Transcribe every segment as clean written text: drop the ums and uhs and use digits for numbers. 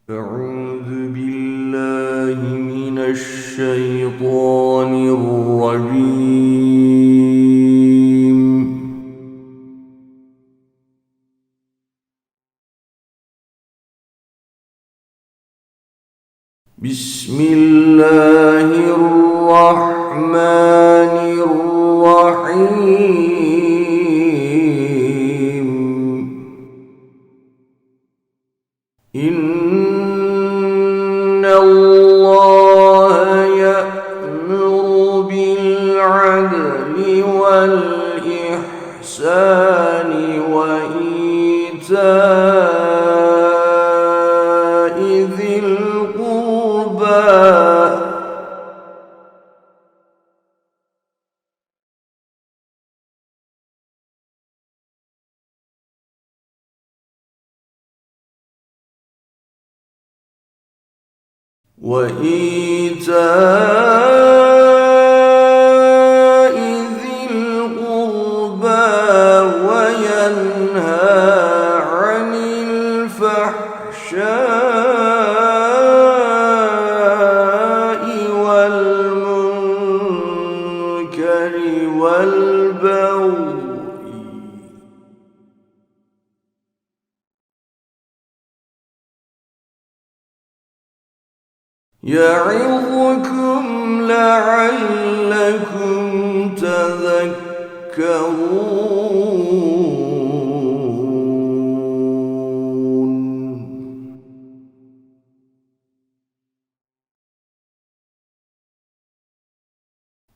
أعوذ بالله من الشيطان الرجيم. بسم الله الرحمن الرحيم. إن الله يأمر بالعدل والإحسان وإيتاء ذي القربى وينهى عن الفحشاء والمنكر والبغي يعظكم لعلكم تذكرون.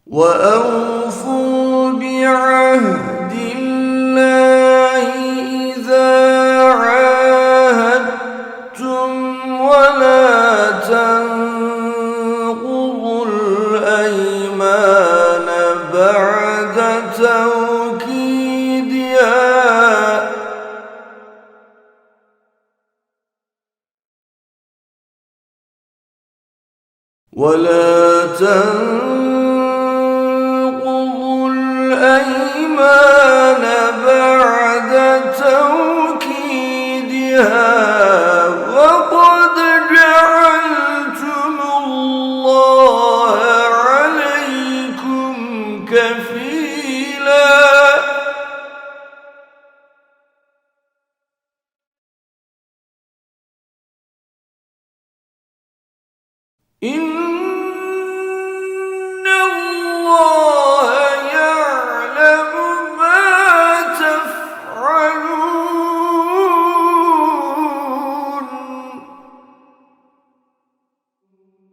وأوفوا بعهد الله إذا عاهدتم ولا تنقضوا الأيمان بعد توكيدها وقد جعلتم الله عليكم كفيلا. إن الله يعلم ما تفعلون.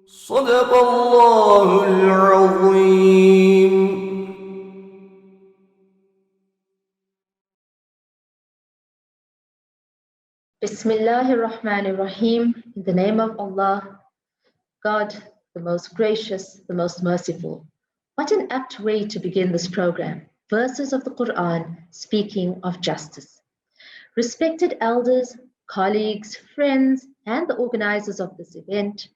صدق الله العظيم. Bismillahirrahmanirrahim. In the name of Allah, God, the most gracious, the most merciful. What an apt way to begin this program. Verses of the Quran speaking of justice. Respected elders, colleagues, friends, and the organizers of this event,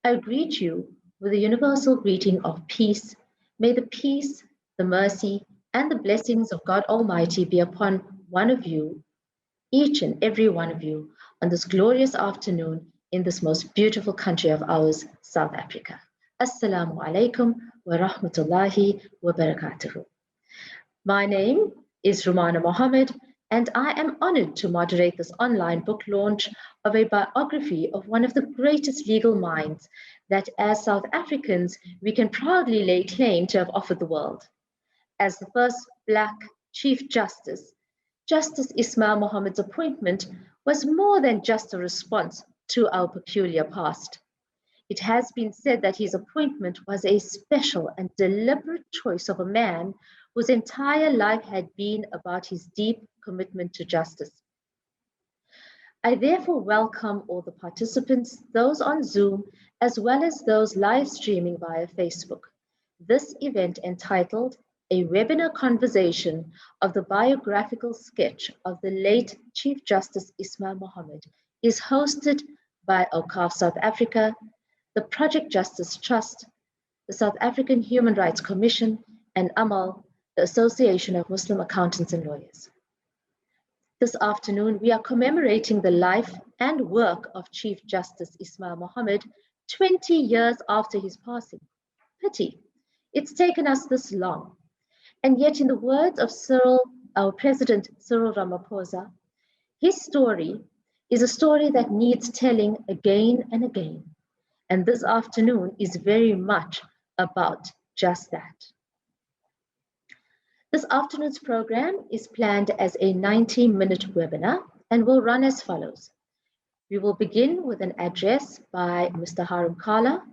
I greet you with the universal greeting of peace. May the peace, the mercy, and the blessings of God Almighty be upon one of you, each and every one of you, on this glorious afternoon in this most beautiful country of ours, South Africa. Assalamu alaikum wa rahmatullahi wa barakatuhu. My name is Rumana Mohammed, and I am honored to moderate this online book launch of a biography of one of the greatest legal minds that as South Africans we can proudly lay claim to have offered the world. As the first Black Chief Justice, Justice Ismail Mahomed's appointment was more than just a response to our peculiar past. It has been said that his appointment was a special and deliberate choice of a man whose entire life had been about his deep commitment to justice. I therefore welcome all the participants, those on Zoom, as well as those live streaming via Facebook. This event entitled A Webinar Conversation of the Biographical Sketch of the late Chief Justice Ismail Mahomed is hosted by Awqaf South Africa, the Project Justice Trust, the South African Human Rights Commission, and AMAL, the Association of Muslim Accountants and Lawyers. This afternoon, we are commemorating the life and work of Chief Justice Ismail Mahomed 20 years after his passing. Pity, it's taken us this long. And yet, in the words of our President Cyril Ramaphosa, his story is a story that needs telling again and again. And this afternoon is very much about just that. This afternoon's program is planned as a 90-minute webinar and will run as follows. We will begin with an address by Mr. Haroon Kalla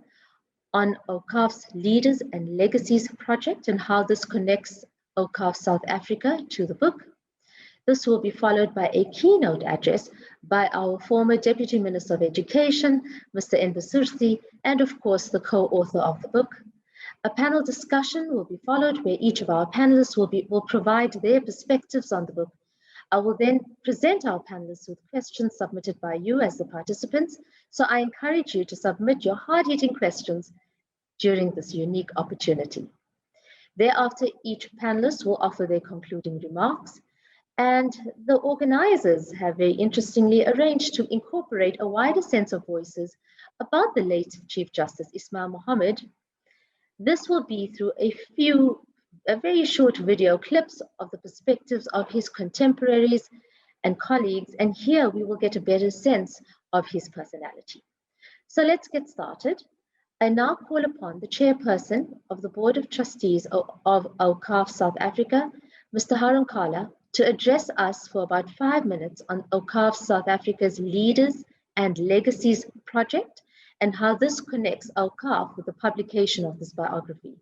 on Awqaf's Leaders and Legacies project and how this connects Awqaf South Africa to the book. This will be followed by a keynote address by our former Deputy Minister of Education, Mr. Enver Surty, and of course the co-author of the book. A panel discussion will be followed where each of our panelists will provide their perspectives on the book. I will then present our panelists with questions submitted by you as the participants. So I encourage you to submit your hard-hitting questions during this unique opportunity. Thereafter, each panelist will offer their concluding remarks. And the organizers have very interestingly arranged to incorporate a wider sense of voices about the late Chief Justice Ismail Mahomed. This will be through a very short video clips of the perspectives of his contemporaries and colleagues, and here we will get a better sense of his personality. So let's get started. I now call upon the chairperson of the Board of Trustees of Awqaf South Africa, Mr. Haroon Kalla, to address us for about 5 minutes on Awqaf South Africa's Leaders and Legacies project and how this connects Awqaf with the publication of this biography.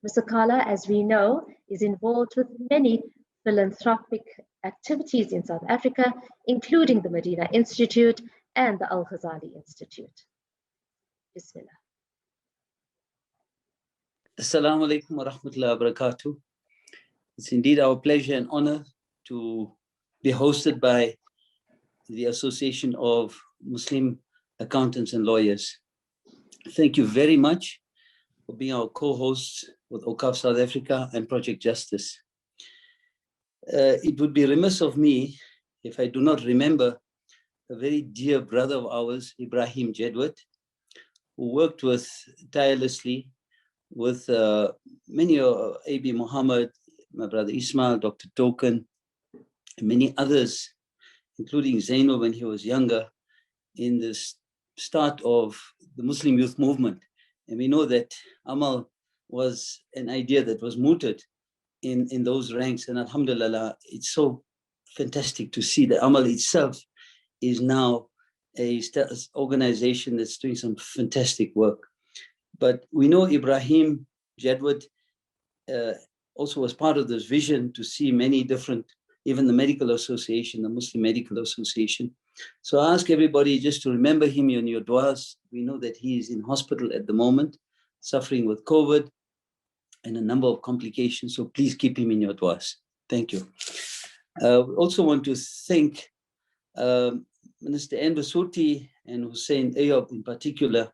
Mr. Kalla, as we know, is involved with many philanthropic activities in South Africa, including the Medina Institute and the Al-Ghazali Institute. Bismillah. Assalamu alaikum wa rahmatullahi wa barakatuh. It's indeed our pleasure and honor to be hosted by the Association of Muslim Accountants and Lawyers. Thank you very much for being our co-hosts with Awqaf South Africa and Project Justice. It would be remiss of me if I do not remember a very dear brother of ours, Ibrahim Jedwat, who worked tirelessly with many Adv.Mohamed, my brother Ismail, Dr. Token, and many others, including Zeinoul when he was younger, in the start of the Muslim youth movement. And we know that AMAL was an idea that was mooted in those ranks. And alhamdulillah, it's so fantastic to see that AMAL itself is now an organization that's doing some fantastic work. But we know Ibrahim Jedwat also was part of this vision to see many different, even the medical association, the Muslim Medical Association. So I ask everybody just to remember him in your du'as. We know that he is in hospital at the moment, suffering with COVID and a number of complications. So please keep him in your du'as. Thank you. We also want to thank Minister Enver Surty and Hussein Ayub in particular,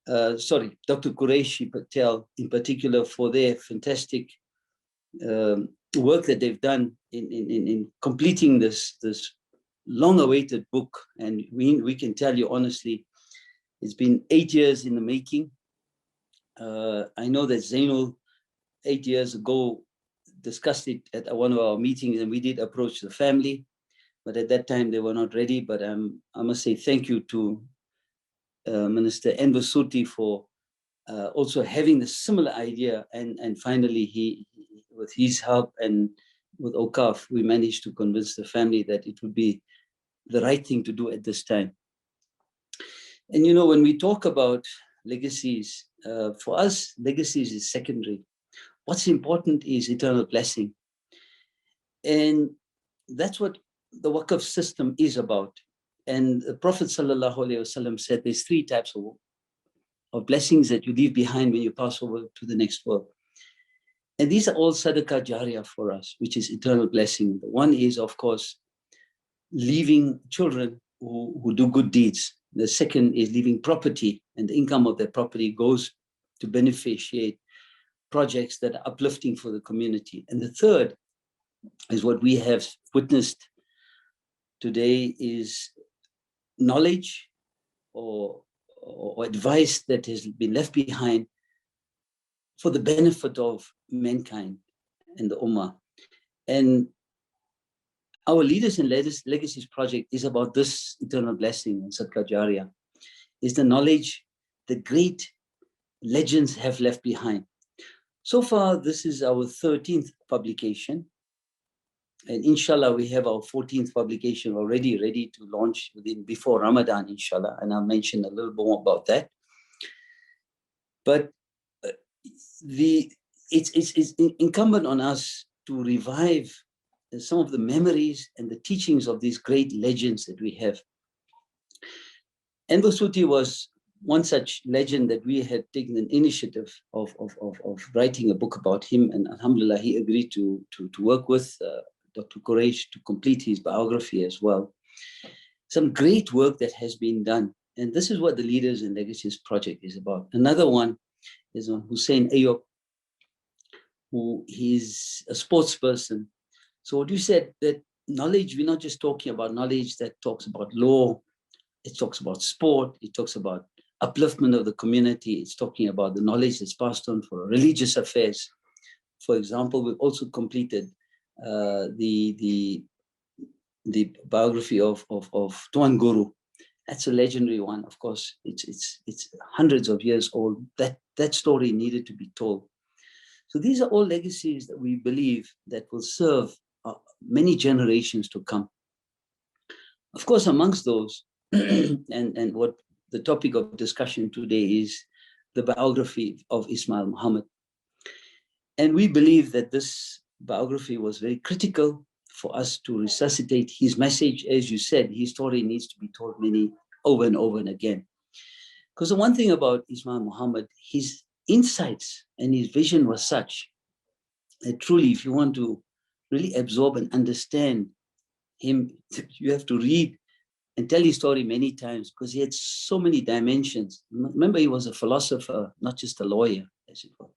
Dr. Qureshi Patel in particular, for their fantastic work that they've done in completing this long-awaited book. And we can tell you honestly, it's been 8 years in the making. I know that Zeinoul 8 years ago discussed it at one of our meetings, and we did approach the family, but at that time they were not ready. But I must say thank you to Minister Enver Surty for also having the similar idea, and finally he, with his help and with Awqaf, we managed to convince the family that it would be the right thing to do at this time. And you know, when we talk about legacies, for us, legacies is secondary. What's important is eternal blessing. And that's what the Waqf system is about. And the Prophet ﷺ said there's 3 types of blessings that you leave behind when you pass over to the next world. And these are all sadaqah jariyah for us, which is eternal blessing. The one is, of course, leaving children who do good deeds. The second is leaving property, and the income of that property goes to beneficiate projects that are uplifting for the community. And the third is what we have witnessed today is knowledge or advice that has been left behind for the benefit of mankind and the Ummah. And our Leaders and Legacies project is about this eternal blessing and Sadqa Jariyah, is the knowledge the great legends have left behind. So far, this is our 13th publication. And inshallah, we have our 14th publication already ready to launch before Ramadan, inshallah. And I'll mention a little more about that. But it's incumbent on us to revive some of the memories and the teachings of these great legends that we have. Enver Surty was one such legend that we had taken an initiative of writing a book about him, and alhamdulillah, he agreed to work with Dr. Quraish to complete his biography as well. Some great work that has been done, and this is what the Leaders and Legacies project is about. Another one is on Hussein Ayub, who is a sports person. So what you said, that knowledge, we're not just talking about knowledge that talks about law, it talks about sport, it talks about upliftment of the community, it's talking about the knowledge that's passed on for religious affairs. For example, we've also completed the biography of Tuan Guru. That's a legendary one, of course. It's hundreds of years old. That story needed to be told. So these are all legacies that we believe that will serve many generations to come. Of course, amongst those, and what the topic of discussion today is, the biography of Ismail Mahomed. And we believe that this biography was very critical for us to resuscitate his message. As you said, his story needs to be told over and over and again. Because the one thing about Ismail Mahomed, his insights and his vision was such that truly, if you want to really absorb and understand him, you have to read and tell his story many times, because he had so many dimensions. Remember, he was a philosopher, not just a lawyer, as it were.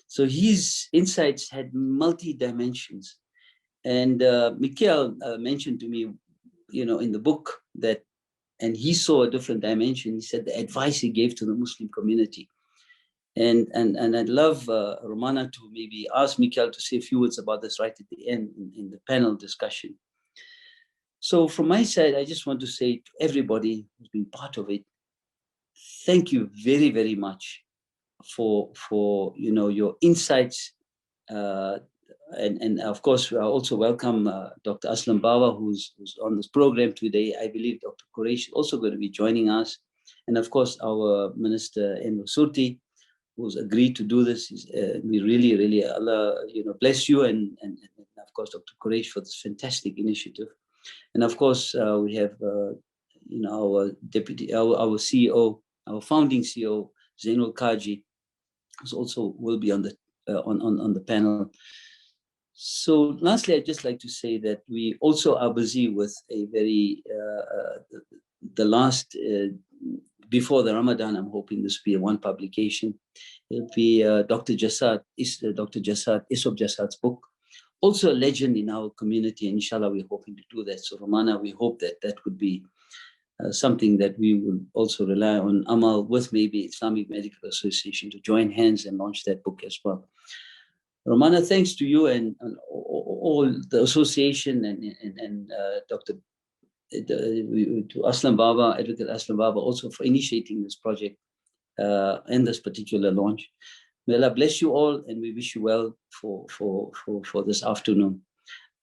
So his insights had multi-dimensions. And Mikhail mentioned to me, in the book that, and he saw a different dimension. He said the advice he gave to the Muslim community. And I'd love Rumana to maybe ask Mikhail to say a few words about this right at the end in the panel discussion. So from my side, I just want to say to everybody who's been part of it, thank you very, very much for your insights. And of course, I also welcome Dr. Aslam Bava, who's on this program today. I believe Dr. Quraish is also going to be joining us. And of course, our Minister Enver Surty, who's agreed to do this. We really, really, Allah, bless you. And of course, Dr. Quraish for this fantastic initiative. And of course, we have, our deputy, our CEO, our founding CEO, Zeinoul Cajee, who also will be on the panel. So lastly, I'd just like to say that we also are busy with a very, the last, before the Ramadan, I'm hoping this will be one publication. It'll be Dr. Issof Jassad's book. Also a legend in our community, and inshallah, we're hoping to do that. So Rumana, we hope that would be something that we will also rely on AMAL with maybe Islamic Medical Association to join hands and launch that book as well. Rumana, thanks to you and all the association and Dr. To Aslam Bava, Advocate Aslam Bava, also for initiating this project and this particular launch. May Allah bless you all, and we wish you well for this afternoon.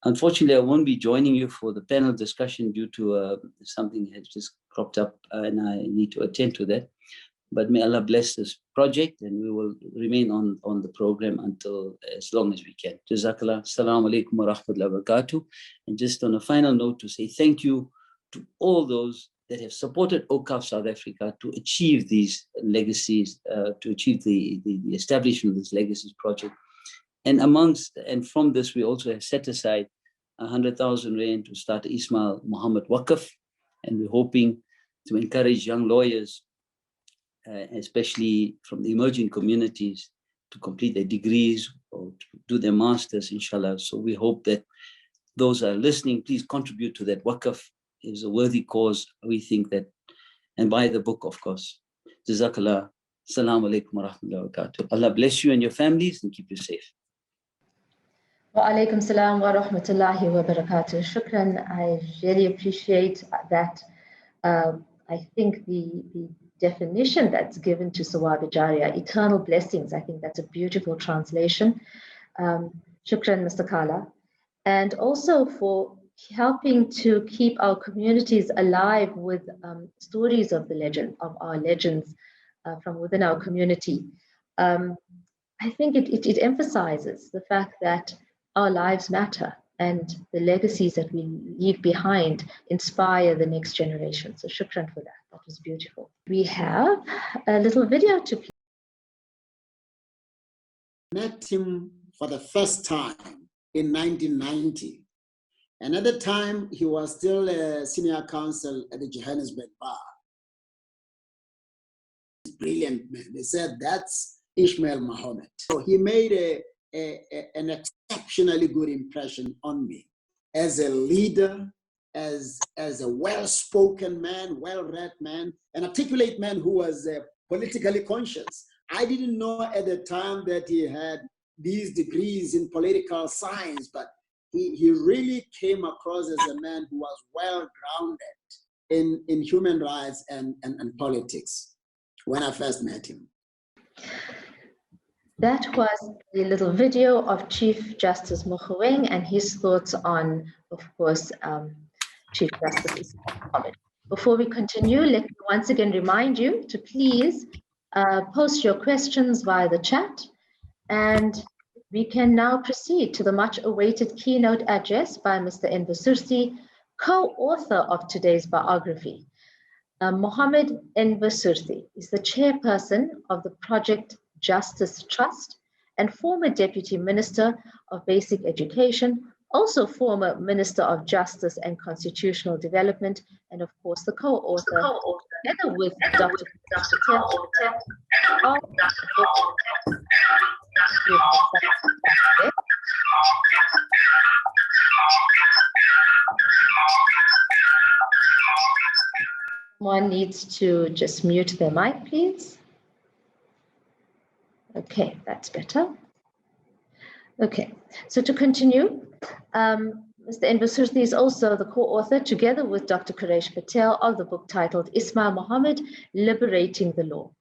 Unfortunately, I won't be joining you for the panel discussion due to something has just cropped up, and I need to attend to that. But may Allah bless this project, and we will remain on the program until as long as we can. Jazakallah. Assalamu alaikum wa rahmatullahi wa barakatuh. And just on a final note, to say thank you to all those that have supported Awqaf South Africa to achieve these legacies, to achieve the establishment of this legacies project. And from this, we also have set aside 100,000 rand to start the Ismail Mahomed Waqf. And we're hoping to encourage young lawyers, especially from the emerging communities, to complete their degrees or to do their masters, inshallah. So we hope that those who are listening, please contribute to that. Waqf is a worthy cause, we think that, and buy the book, of course. Jazakallah. Assalamu alaikum wa rahmatullahi wa barakatuh. Allah bless you and your families and keep you safe. Wa alaikum salam wa rahmatullahi wa barakatuh. Shukran. I really appreciate that. I think the definition that's given to Sawab Jariyah, eternal blessings, I think that's a beautiful translation. Shukran, Mr. Kalla. And also for helping to keep our communities alive with stories of our legends from within our community. I think it emphasizes the fact that our lives matter and the legacies that we leave behind inspire the next generation. So shukran for that. That was beautiful. We have a little video to play. Met him for the first time in 1990. And at the time, he was still a senior counsel at the Johannesburg Bar. Brilliant man. They said, that's Ismail Mahomed. So he made an exceptionally good impression on me as a leader, as a well-spoken man, well-read man, an articulate man who was politically conscious. I didn't know at the time that he had these degrees in political science, but he really came across as a man who was well-grounded in human rights and politics when I first met him. That was a little video of Chief Justice Mogoeng and his thoughts on, of course, Chief Justice Ismail Mahomed. Before we continue, let me once again remind you to please post your questions via the chat, and we can now proceed to the much-awaited keynote address by Mr. Enver Surty, co-author of today's biography. Mohammed Enver Surty is the chairperson of the Project Justice Trust and former Deputy Minister of Basic Education, also former Minister of Justice and Constitutional Development, and of course the co-author, together with Dr. Someone needs to just mute their mic, please. Okay, that's better. Okay, so to continue, Mr. Enver Surty is also the co-author, together with Dr. Quresh Patel, of the book titled Ismail Mahomed, Liberating the Law.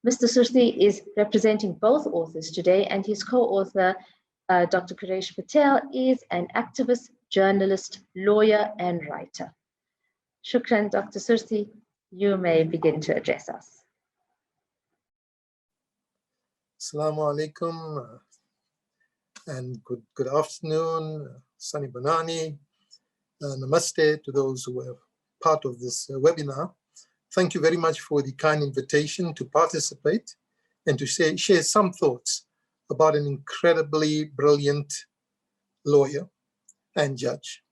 Mr. Surty is representing both authors today, and his co-author, Dr. Quresh Patel, is an activist, journalist, lawyer, and writer. Shukran, Dr. Surty, you may begin to address us. Assalamu alaikum and good afternoon, Sani Banani. Namaste to those who were part of this webinar. Thank you very much for the kind invitation to participate and to share some thoughts about an incredibly brilliant lawyer and judge.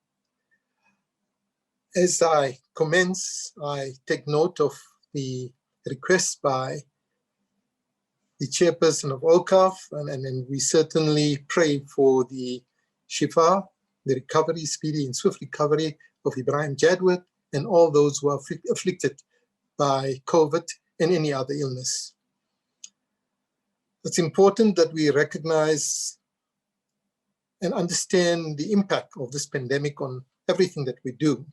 As I commence, I take note of the request by the chairperson of Awqaf, and we certainly pray for the shifa, the recovery, speedy and swift recovery of Ibrahim Jadwat and all those who are afflicted by COVID and any other illness. It's important that we recognize and understand the impact of this pandemic on everything that we do.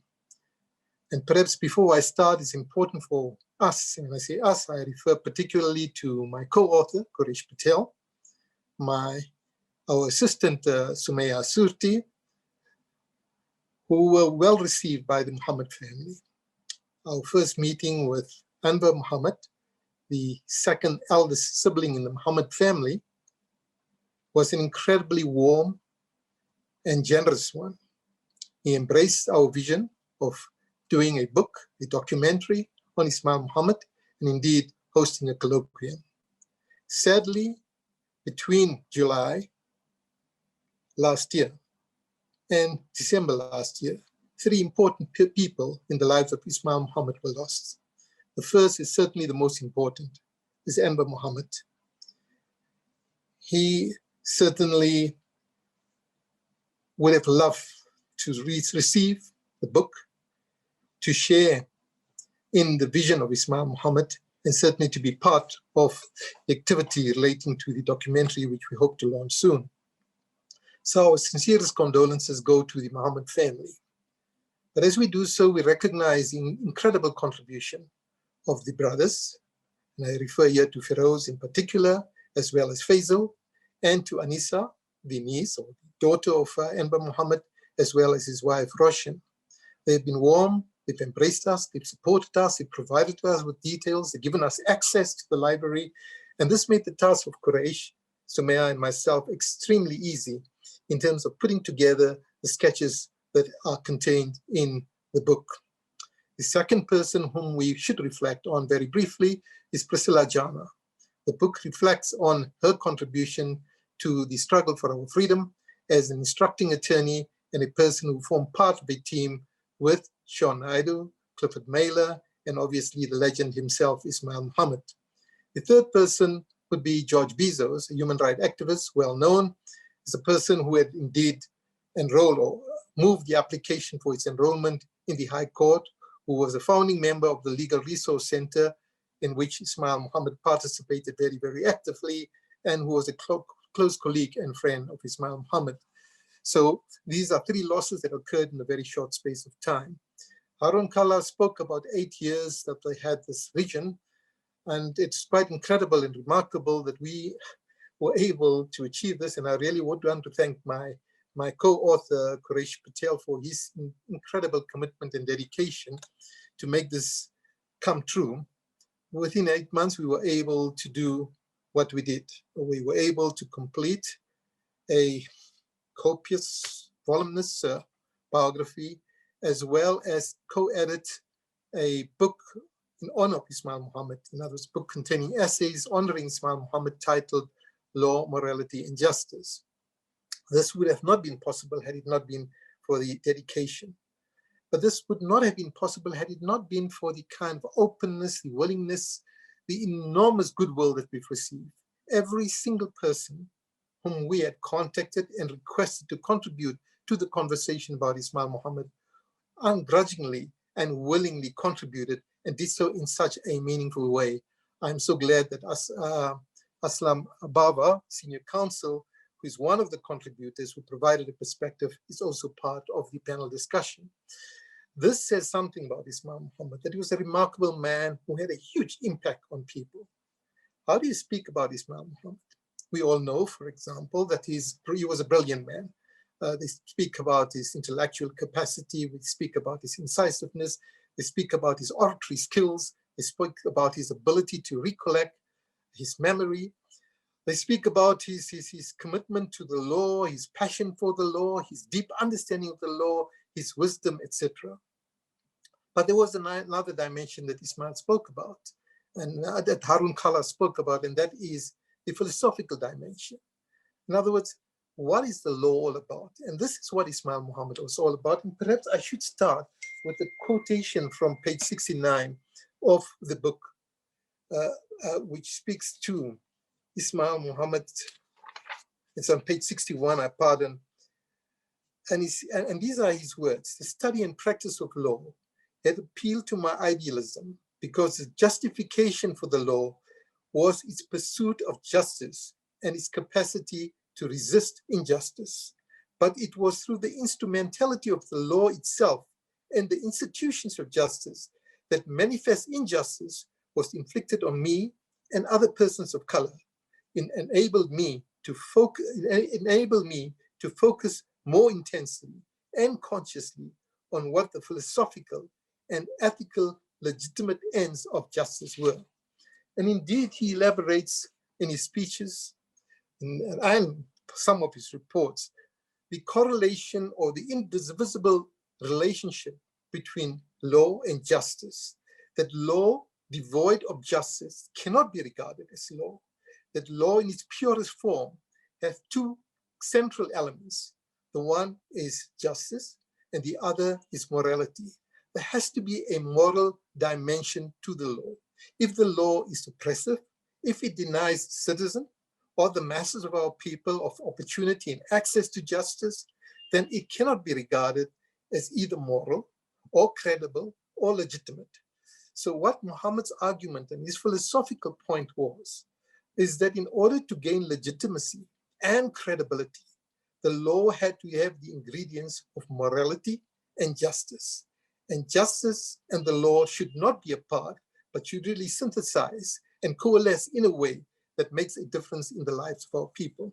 And perhaps before I start, it's important for us, and when I say us, I refer particularly to my co-author, Quresh Patel, our assistant, Sumaya Surty, who were well received by the Mohammed family. Our first meeting with Adv.Mohamed, the second eldest sibling in the Mohammed family, was an incredibly warm and generous one. He embraced our vision of doing a book, a documentary on Ismail Mahomed, and indeed hosting a colloquium. Sadly, between July last year and December last year, 3 important people in the lives of Ismail Mahomed were lost. The first is certainly the most important, is Enver Mohamed. He certainly would have loved to receive the book, to share in the vision of Ismail Mahomed, and certainly to be part of the activity relating to the documentary, which we hope to launch soon. So our sincerest condolences go to the Mahomed family. But as we do so, we recognize the incredible contribution of the brothers, and I refer here to Feroz in particular, as well as Faisal, and to Anissa, the niece or the daughter of Enver Mahomed, as well as his wife Roshan. They've been warm, they've embraced us, they've supported us, they've provided us with details, they've given us access to the library, and this made the task of Quraish, Sumaya, and myself extremely easy in terms of putting together the sketches that are contained in the book. The second person whom we should reflect on very briefly is Priscilla Jana. The book reflects on her contribution to the struggle for our freedom as an instructing attorney and a person who formed part of a team with Sean Naidu, Clifford Mailer, and obviously the legend himself, Ismail Mahomed. The third person would be George Bezos, a human rights activist, well known as a person who had indeed enrolled or moved the application for its enrollment in the High Court, who was a founding member of the Legal Resource Center, in which Ismail Mahomed participated very, very actively, and who was a close colleague and friend of Ismail Mahomed. So these are three losses that occurred in a very short space of time. Haroon Kalla spoke about 8 years that they had this vision, and it's quite incredible and remarkable that we were able to achieve this, and I really would want to thank my co-author, Quraish Patel, for his incredible commitment and dedication to make this come true. Within 8 months, we were able to do what we did. We were able to complete a copious, voluminous biography, as well as co-edit a book in honor of Ismail Mahomed. In other words, a book containing essays honoring Ismail Mahomed titled Law, Morality, and Justice. This would have not been possible had it not been for the dedication. But this would not have been possible had it not been for the kind of openness, the willingness, the enormous goodwill that we've received. Every single person whom we had contacted and requested to contribute to the conversation about Ismail Mahomed ungrudgingly and willingly contributed, and did so in such a meaningful way. I'm so glad that Aslam Bava, senior counsel, who is one of the contributors who provided a perspective, is also part of the panel discussion. This says something about Ismail Mahomed, that he was a remarkable man who had a huge impact on people. How do you speak about Ismail Mahomed? We all know, for example, that he was a brilliant man. They speak about his intellectual capacity, we speak about his incisiveness, they speak about his oratory skills, they speak about his ability to recollect, his memory. They speak about his commitment to the law, his passion for the law, his deep understanding of the law, his wisdom, etc. But there was another dimension that Ismail spoke about, and that Haroon Kalla spoke about, and that is the philosophical dimension. In other words, what is the law all about? And this is what Ismail Mahomed was all about. And perhaps I should start with a quotation from page 69 of the book, which speaks to Ismail Mahomed. It's on page 61, I pardon. And these are his words: the study and practice of law had appealed to my idealism because the justification for the law was its pursuit of justice and its capacity to resist injustice. But it was through the instrumentality of the law itself and the institutions of justice that manifest injustice was inflicted on me and other persons of color. It enabled me to focus more intensely and consciously on what the philosophical and ethical legitimate ends of justice were. And indeed, he elaborates in his speeches and some of his reports the correlation or the indivisible relationship between law and justice, that law devoid of justice cannot be regarded as law, that law in its purest form has two central elements. The one is justice and the other is morality. There has to be a moral dimension to the law. If the law is oppressive, if it denies citizens or the masses of our people of opportunity and access to justice, then it cannot be regarded as either moral or credible or legitimate. So what Muhammad's argument and his philosophical point was, is that in order to gain legitimacy and credibility, the law had to have the ingredients of morality and justice. And justice and the law should not be apart, but should really synthesize and coalesce in a way that makes a difference in the lives of our people.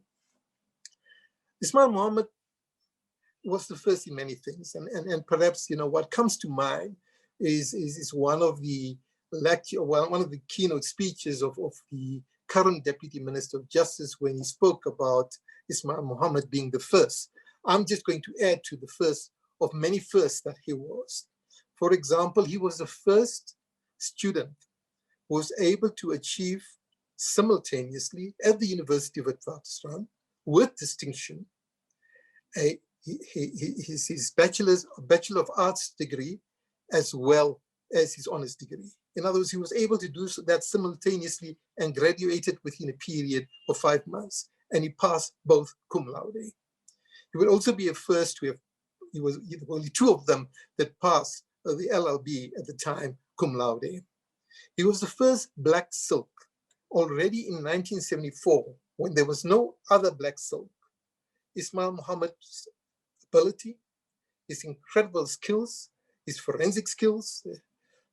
Ismail Mahomed was the first in many things. And perhaps, what comes to mind is one of the one of the keynote speeches of the current Deputy Minister of Justice when he spoke about Ismail Mahomed being the first. I'm just going to add to the first of many firsts that he was. For example, he was the first student who was able to achieve simultaneously at the University of Adv with distinction his Bachelor of Arts degree as well as his honors degree. In other words, he was able to do that simultaneously and graduated within a period of 5 months, and he passed both cum laude. He would also be a first to have, he was only 2 of them that passed the LLB at the time, cum laude. He was the first black silk already in 1974, when there was no other black silk. Ismail Mahomad's ability, his incredible skills, his forensic skills,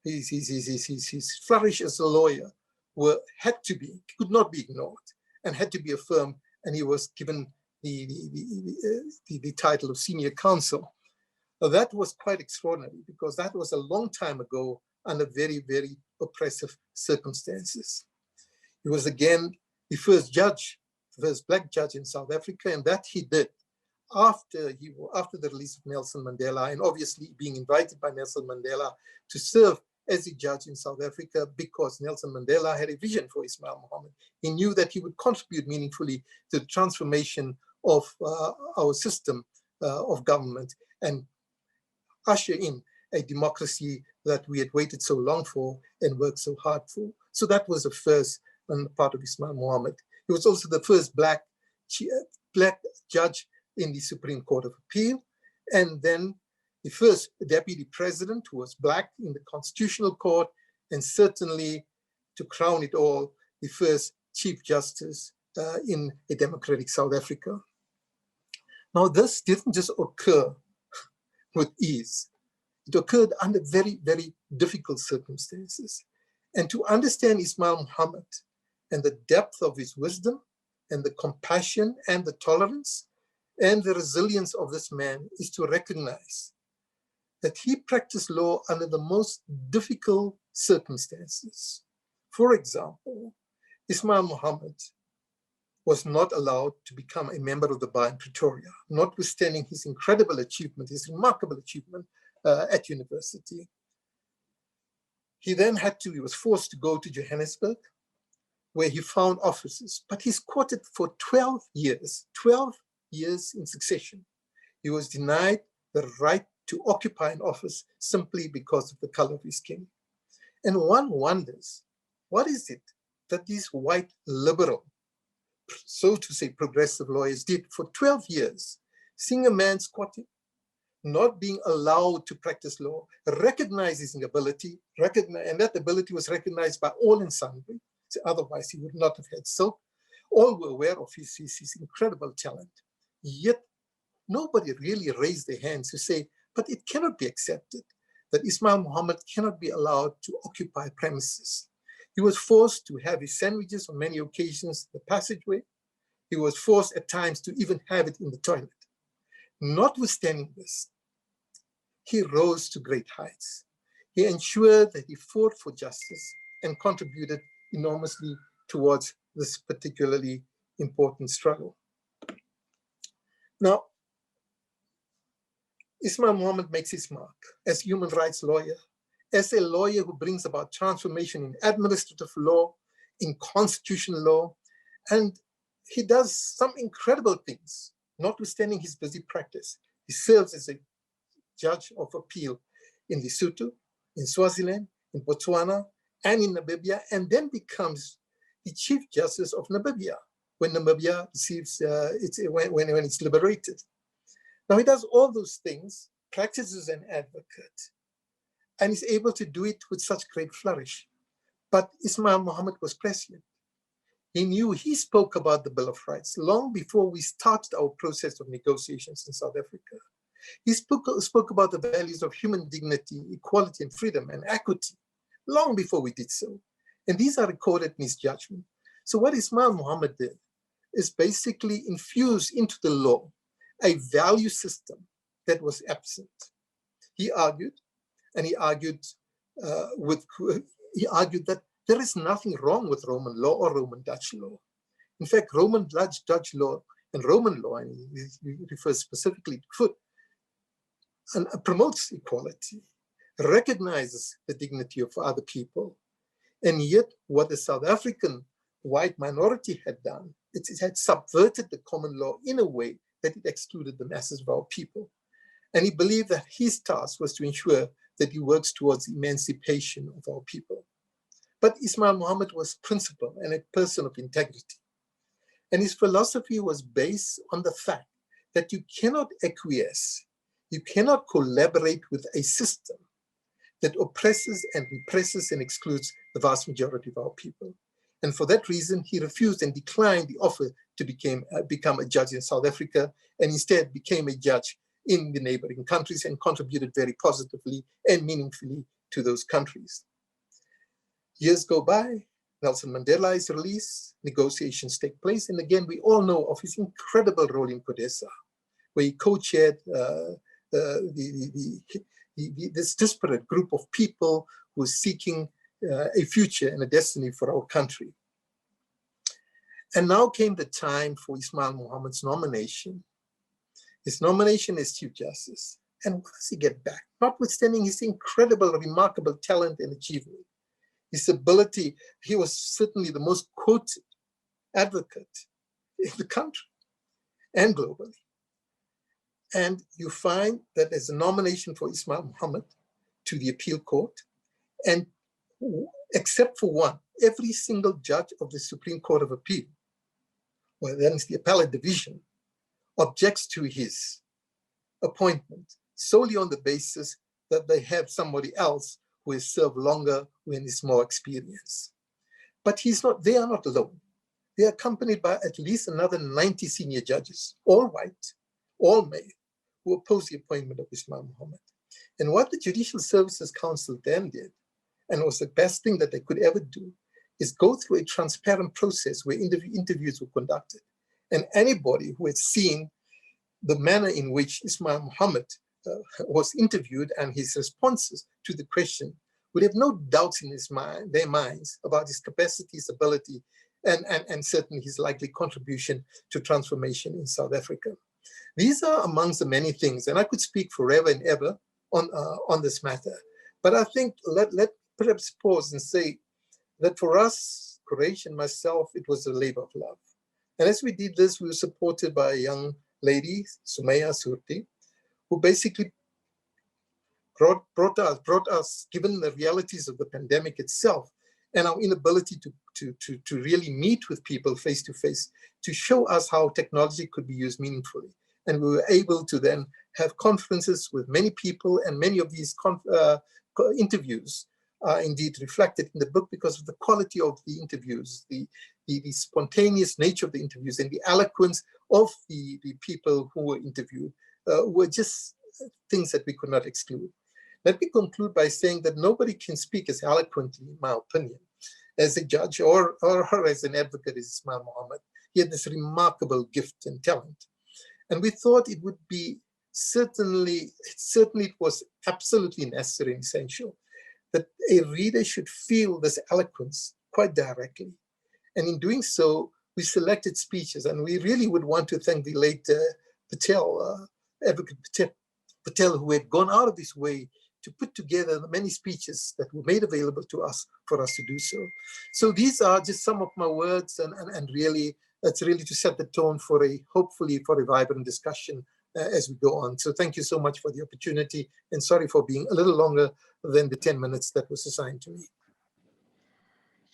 his flourish as a lawyer could not be ignored and had to be affirmed, and he was given the title of senior counsel. Now, that was quite extraordinary because that was a long time ago under very, very oppressive circumstances. He was again the first black judge in South Africa, and that he did after the release of Nelson Mandela, and obviously being invited by Nelson Mandela to serve as a judge in South Africa because Nelson Mandela had a vision for Ismail Mahomed. He knew that he would contribute meaningfully to the transformation of our system of government and usher in a democracy that we had waited so long for and worked so hard for. So that was the first on the part of Ismail Mahomed. He was also the first black judge in the Supreme Court of Appeal, and then the first deputy president who was black in the Constitutional Court, and certainly, to crown it all, the first Chief Justice in a democratic South Africa. Now, this didn't just occur with ease. It occurred under very, very difficult circumstances. And to understand Ismail Mahomed and the depth of his wisdom and the compassion and the tolerance and the resilience of this man is to recognize that he practiced law under the most difficult circumstances. For example, Ismail Mahomed was not allowed to become a member of the bar in Pretoria, notwithstanding his incredible achievement, his remarkable achievement at university. He was forced to go to Johannesburg, where he found offices, but he's courted for 12 years in succession. He was denied the right to occupy an office simply because of the color of his skin. And one wonders, what is it that these white liberal, so to say progressive lawyers did for 12 years, seeing a man squatting, not being allowed to practice law, recognizing his ability, and that ability was recognized by all in sundry, so otherwise he would not have had silk. All were aware of his incredible talent. Yet nobody really raised their hands to say, but it cannot be accepted that Ismail Mahomed cannot be allowed to occupy premises. He was forced to have his sandwiches on many occasions in the passageway. He was forced at times to even have it in the toilet. Notwithstanding this, he rose to great heights. He ensured that he fought for justice and contributed enormously towards this particularly important struggle. Now, Ismail Mahomed makes his mark as a human rights lawyer, as a lawyer who brings about transformation in administrative law, in constitutional law, and he does some incredible things, notwithstanding his busy practice. He serves as a judge of appeal in Lesotho, in Swaziland, in Botswana, and in Namibia, and then becomes the Chief Justice of Namibia when Namibia receives when it's liberated. Now he does all those things, practices an advocate, and is able to do it with such great flourish. But Ismail Mahomed was prescient. He knew, he spoke about the Bill of Rights long before we started our process of negotiations in South Africa. He spoke about the values of human dignity, equality, and freedom, and equity, long before we did so. And these are recorded in his judgment. So what Ismail Mahomed did is basically infuse into the law a value system that was absent. He argued, and he argued that there is nothing wrong with Roman law or Roman Dutch law. In fact, Roman Dutch law and Roman law, and he refers specifically to foot, and promotes equality, recognizes the dignity of other people. And yet what the South African white minority had done, it had subverted the common law in a way that it excluded the masses of our people. And he believed that his task was to ensure that he works towards the emancipation of our people. But Ismail Mahomed was principled and a person of integrity. And his philosophy was based on the fact that you cannot acquiesce, you cannot collaborate with a system that oppresses and represses and excludes the vast majority of our people. And for that reason, he refused and declined the offer to become a judge in South Africa, and instead became a judge in the neighboring countries and contributed very positively and meaningfully to those countries. Years go by, Nelson Mandela is released, negotiations take place, and again, we all know of his incredible role in CODESA, where he co-chaired this disparate group of people who were seeking a future and a destiny for our country. And now came the time for Ismail Mahomed's nomination. His nomination as Chief Justice. And what does he get back? Notwithstanding his incredible, remarkable talent and achievement, his ability, he was certainly the most quoted advocate in the country and globally. And you find that there's a nomination for Ismail Mahomed to the appeal court, and except for one, every single judge of the Supreme Court of Appeal, well, then it's the appellate division, objects to his appointment solely on the basis that they have somebody else who has served longer, who is more experienced. But they are not alone. They are accompanied by at least another 90 senior judges, all white, all male, who opposed the appointment of Ismail Mahomed. And what the Judicial Services Council then did, and was the best thing that they could ever do, is go through a transparent process where interviews were conducted. And anybody who had seen the manner in which Ismail Mahomed was interviewed and his responses to the question would have no doubts in their minds about his capacity, his ability, and certainly his likely contribution to transformation in South Africa. These are amongst the many things, and I could speak forever and ever on this matter. But I think let perhaps pause and say that for us, Quraysh and myself, it was a labor of love. And as we did this, we were supported by a young lady, Surty, who basically brought us, given the realities of the pandemic itself and our inability to really meet with people face to face, to show us how technology could be used meaningfully. And we were able to then have conferences with many people, and many of these interviews are indeed reflected in the book because of the quality of the interviews, the spontaneous nature of the interviews, and the eloquence of the people who were interviewed were just things that we could not exclude. Let me conclude by saying that nobody can speak as eloquently, in my opinion, as a judge or as an advocate as Ismail Mahomed. He had this remarkable gift and talent. And we thought it would be certainly it was absolutely necessary and essential that a reader should feel this eloquence quite directly. And in doing so, we selected speeches, and we really would want to thank the late Advocate Patel, who had gone out of his way to put together the many speeches that were made available to us for us to do so. So these are just some of my words, and really, that's really to set the tone for hopefully for a vibrant discussion as we go on. So thank you so much for the opportunity, and sorry for being a little longer than the 10 minutes that was assigned to me.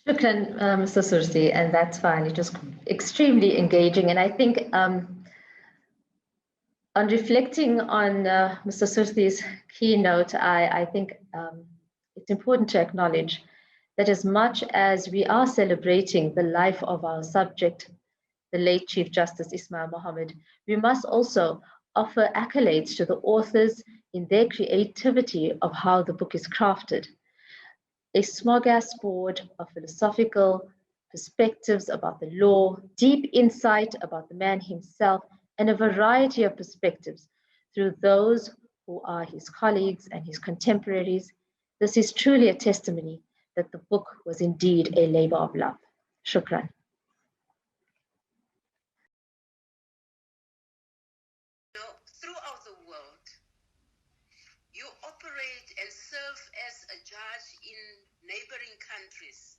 Shukran, Mr. Surty, and that's fine. It was extremely engaging, and I think On reflecting on Mr. Surty's keynote, I think it's important to acknowledge that as much as we are celebrating the life of our subject, the late Chief Justice Ismail Mahomed, we must also offer accolades to the authors in their creativity of how the book is crafted. A smorgasbord of philosophical perspectives about the law, deep insight about the man himself, and a variety of perspectives through those who are his colleagues and his contemporaries. This is truly a testimony that the book was indeed a labor of love. Shukran. Throughout the world, you operate and serve as a judge in neighboring countries,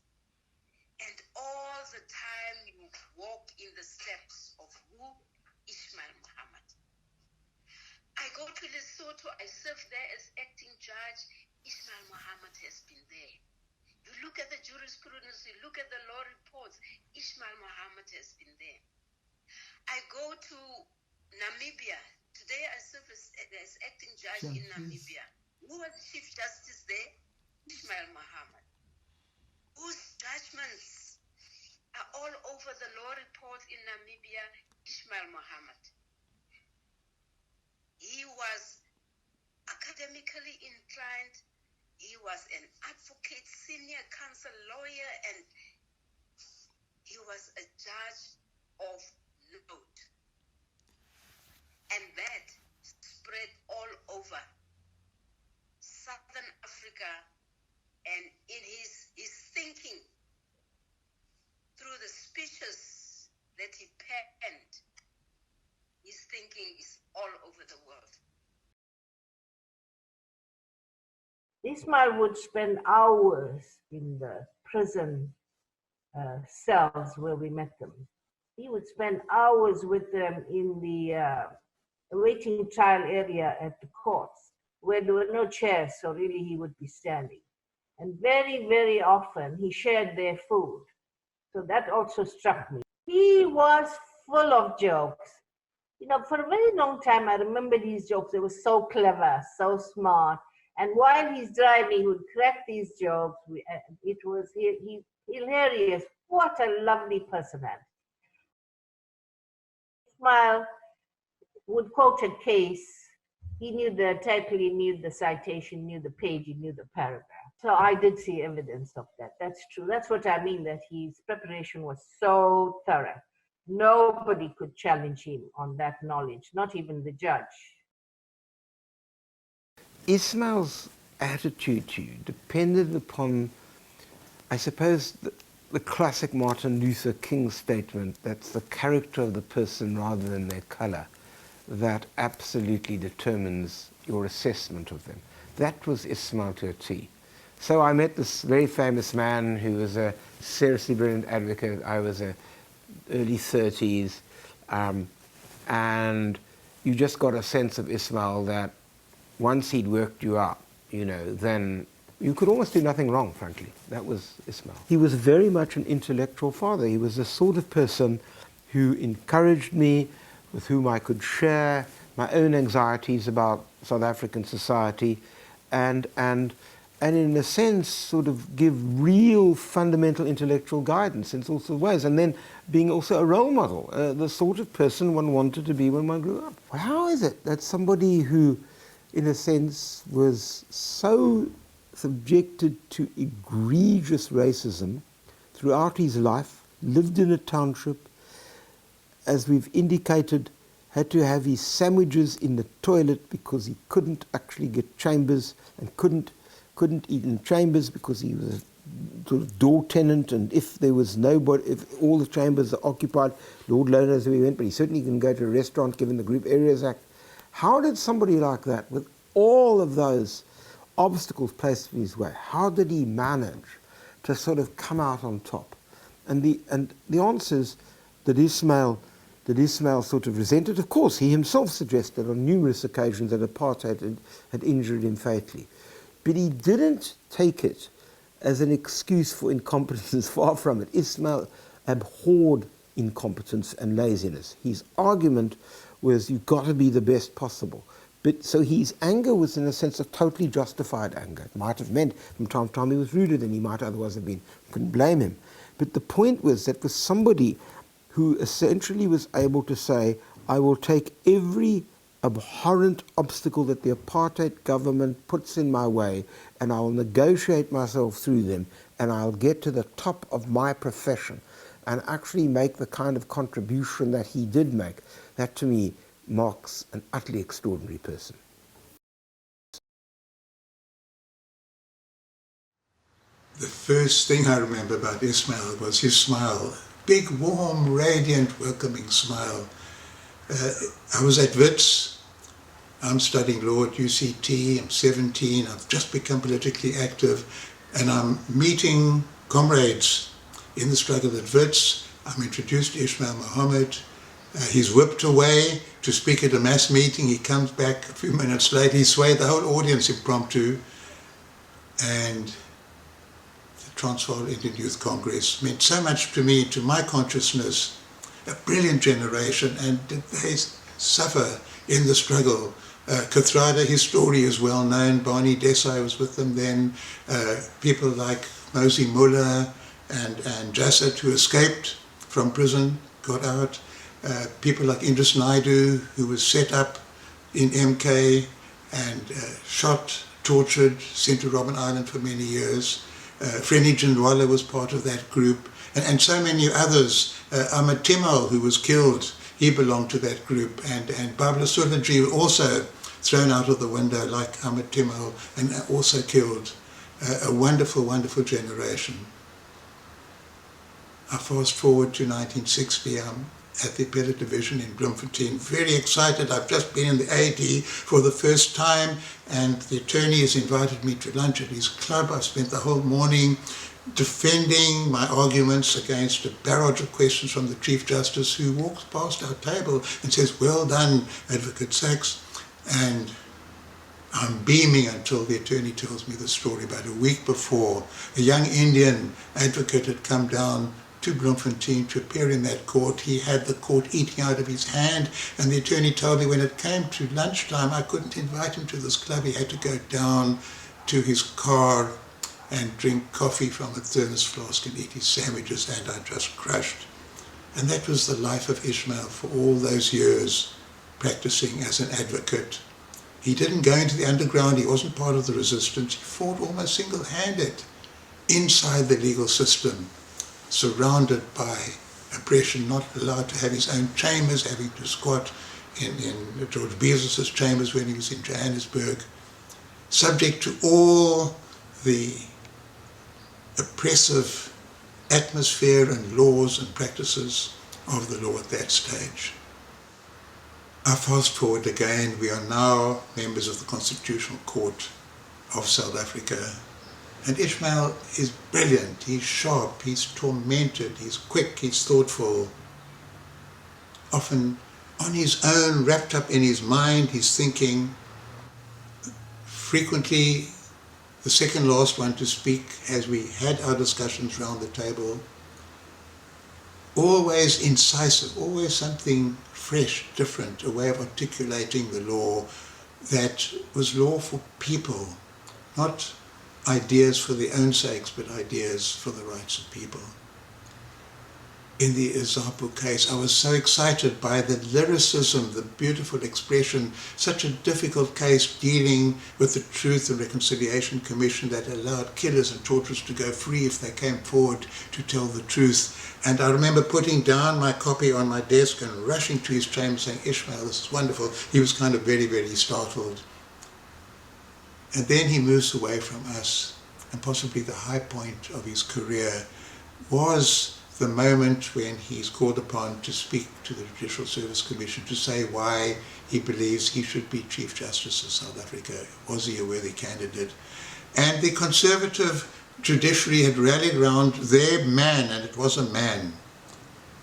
and all the time you walk in the steps of who? Ismail Mahomed. I go to Lesotho, I serve there as acting judge. Ismail Mahomed has been there. You look at the jurisprudence, you look at the law reports, Ismail Mahomed has been there. I go to Namibia. Today I serve as acting judge in Namibia. Who was Chief Justice there? Ismail Mahomed. Whose judgments are all over the law reports in Namibia? Ismail Mahomed. He was academically inclined. He was an advocate, senior counsel, lawyer, and he was a judge of note. And that spread all over Southern Africa, and in his thinking through the speeches that he penned, his thinking is all over the world. Ismail would spend hours in the prison cells where we met them. He would spend hours with them in the awaiting trial area at the courts, where there were no chairs, so really he would be standing. And very, very often he shared their food. So that also struck me. He was full of jokes. You know, for a very long time, I remember these jokes. They were so clever, so smart. And while he's driving, he would crack these jokes. It was hilarious. What a lovely personality. Ismail would quote a case. He knew the title, he knew the citation, knew the page, he knew the paragraph. So I did see evidence of that. That's true. That's what I mean, that his preparation was so thorough. Nobody could challenge him on that knowledge, not even the judge. Ismail's attitude to you depended upon, I suppose, the classic Martin Luther King statement, that's the character of the person rather than their color, that absolutely determines your assessment of them. That was Ismail to a T. So I met this very famous man who was a seriously brilliant advocate. I was early 30s, and you just got a sense of Ismail that once he'd worked you up, you know, then you could almost do nothing wrong, frankly. That was Ismail. He was very much an intellectual father. He was the sort of person who encouraged me, with whom I could share my own anxieties about South African society, and in a sense sort of give real fundamental intellectual guidance in all sorts of ways, and then being also a role model, the sort of person one wanted to be when one grew up. Well, how is it that somebody who, in a sense, was so subjected to egregious racism throughout his life, lived in a township, as we've indicated, had to have his sandwiches in the toilet because he couldn't actually get chambers, and couldn't eat in chambers because he was a sort of door tenant, and if there was nobody, if all the chambers are occupied, Lord Lone knows where he went, but he certainly can go to a restaurant given the Group Areas Act. How did somebody like that, with all of those obstacles placed in his way, how did he manage to sort of come out on top? And the answer is that Ismail sort of resented. Of course, he himself suggested on numerous occasions that apartheid had injured him fatally. But he didn't take it as an excuse for incompetence, far from it. Ismail abhorred incompetence and laziness. His argument was you've got to be the best possible. But so his anger was in a sense a totally justified anger. It might have meant from time to time he was ruder than he might otherwise have been. Couldn't blame him. But the point was that was somebody who essentially was able to say, I will take every abhorrent obstacle that the apartheid government puts in my way, and I will negotiate myself through them, and I'll get to the top of my profession and actually make the kind of contribution that he did make. That to me marks an utterly extraordinary person. The first thing I remember about Ismail was his smile. Big, warm, radiant, welcoming smile. I was at Wits. I'm studying law at UCT. I'm 17. I've just become politically active. And I'm meeting comrades in the struggle at Wits. I'm introduced to Ismail Mahomed. He's whipped away to speak at a mass meeting. He comes back a few minutes later. He swayed the whole audience impromptu. And the Transvaal Indian Youth Congress meant so much to me, to my consciousness. A brilliant generation, and did they suffer in the struggle. Kathrada, his story is well known. Barney Desai was with them then. People like Mosi Mullah and Jasset, who escaped from prison, got out. People like Indus Naidu, who was set up in MK and shot, tortured, sent to Robben Island for many years. Freni Jindwala was part of that group, and so many others. Ameermia, who was killed, he belonged to that group, and Babla Sulaji also thrown out of the window like Ameermia and also killed. A wonderful, wonderful generation. I fast forward to 1960. I'm at the Appellate Division in Bloemfontein, very excited. I've just been in the AD for the first time, and the attorney has invited me to lunch at his club. I've spent the whole morning defending my arguments against a barrage of questions from the Chief Justice, who walks past our table and says, well done, Advocate Sachs. And I'm beaming until the attorney tells me the story. About a week before, a young Indian advocate had come down to Bloemfontein to appear in that court. He had the court eating out of his hand, and the attorney told me when it came to lunchtime, I couldn't invite him to this club. He had to go down to his car and drink coffee from a thermos flask and eat his sandwiches, and I just crushed. And that was the life of Ismail for all those years, practicing as an advocate. He didn't go into the underground, he wasn't part of the resistance, he fought almost single-handed inside the legal system, surrounded by oppression, not allowed to have his own chambers, having to squat in George Bezos's chambers when he was in Johannesburg, subject to all the oppressive atmosphere and laws and practices of the law at that stage. I fast forward again. We are now members of the Constitutional Court of South Africa. And Ismail is brilliant, he's sharp, he's tormented, he's quick, he's thoughtful. Often on his own, wrapped up in his mind, he's thinking. Frequently the second last one to speak as we had our discussions round the table. Always incisive, always something fresh, different, a way of articulating the law that was law for people, not ideas for their own sakes, but ideas for the rights of people. In the Izapu case, I was so excited by the lyricism, the beautiful expression, such a difficult case dealing with the Truth and Reconciliation Commission that allowed killers and torturers to go free if they came forward to tell the truth. And I remember putting down my copy on my desk and rushing to his chamber saying, Ismail, this is wonderful. He was kind of very, very startled. And then he moves away from us, and possibly the high point of his career was the moment when he's called upon to speak to the Judicial Service Commission to say why he believes he should be Chief Justice of South Africa. Was he a worthy candidate? And the Conservative judiciary had rallied around their man, and it was a man,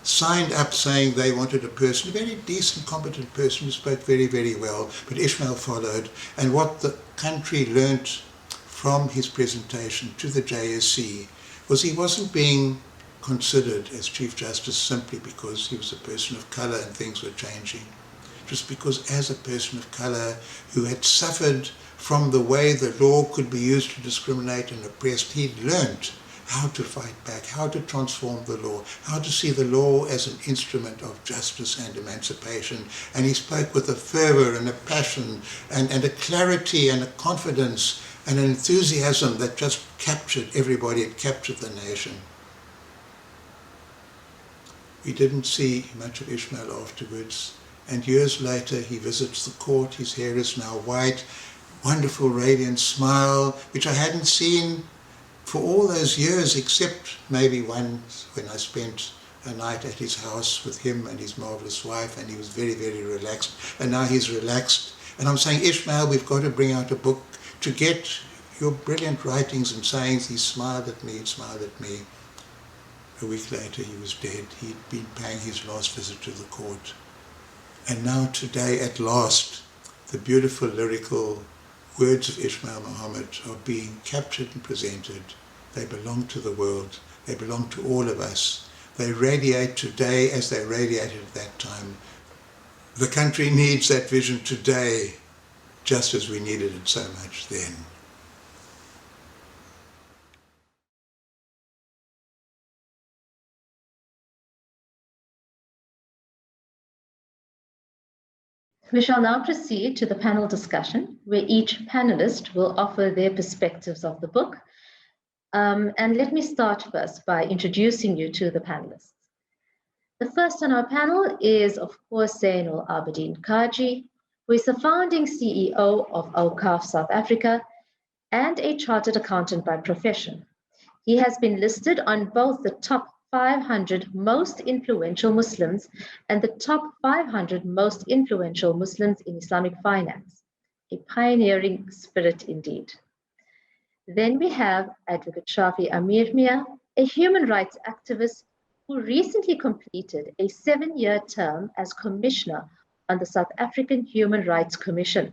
signed up saying they wanted a person, a very decent, competent person who spoke very, very well, but Ismail followed. And what the country learnt from his presentation to the JSC was he wasn't being considered as Chief Justice simply because he was a person of colour and things were changing. It was because as a person of color who had suffered from the way the law could be used to discriminate and oppress, he'd learned how to fight back, how to transform the law, how to see the law as an instrument of justice and emancipation. And he spoke with a fervor and a passion and a clarity and a confidence and an enthusiasm that just captured everybody. It captured the nation. We didn't see much of Ismail afterwards. And years later, he visits the court. His hair is now white, wonderful, radiant smile, which I hadn't seen for all those years, except maybe once when I spent a night at his house with him and his marvelous wife, and he was very, very relaxed. And now he's relaxed. And I'm saying, Ismail, we've got to bring out a book to get your brilliant writings and sayings. He smiled at me, he smiled at me. A week later, he was dead. He'd been paying his last visit to the court. And now today, at last, the beautiful lyrical words of Ismail Mahomed are being captured and presented. They belong to the world. They belong to all of us. They radiate today as they radiated at that time. The country needs that vision today, just as we needed it so much then. We shall now proceed to the panel discussion, where each panelist will offer their perspectives of the book. And let me start first by introducing you to the panelists. The first on our panel is, of course, Zeinoul Cajee, who is the founding CEO of Awqaf South Africa and a chartered accountant by profession. He has been listed on both the top 500 most influential Muslims and the top 500 most influential Muslims in Islamic finance. A pioneering spirit indeed. Then we have Advocate Shafie Ameermia, a human rights activist who recently completed a 7-year term as commissioner on the South African Human Rights Commission.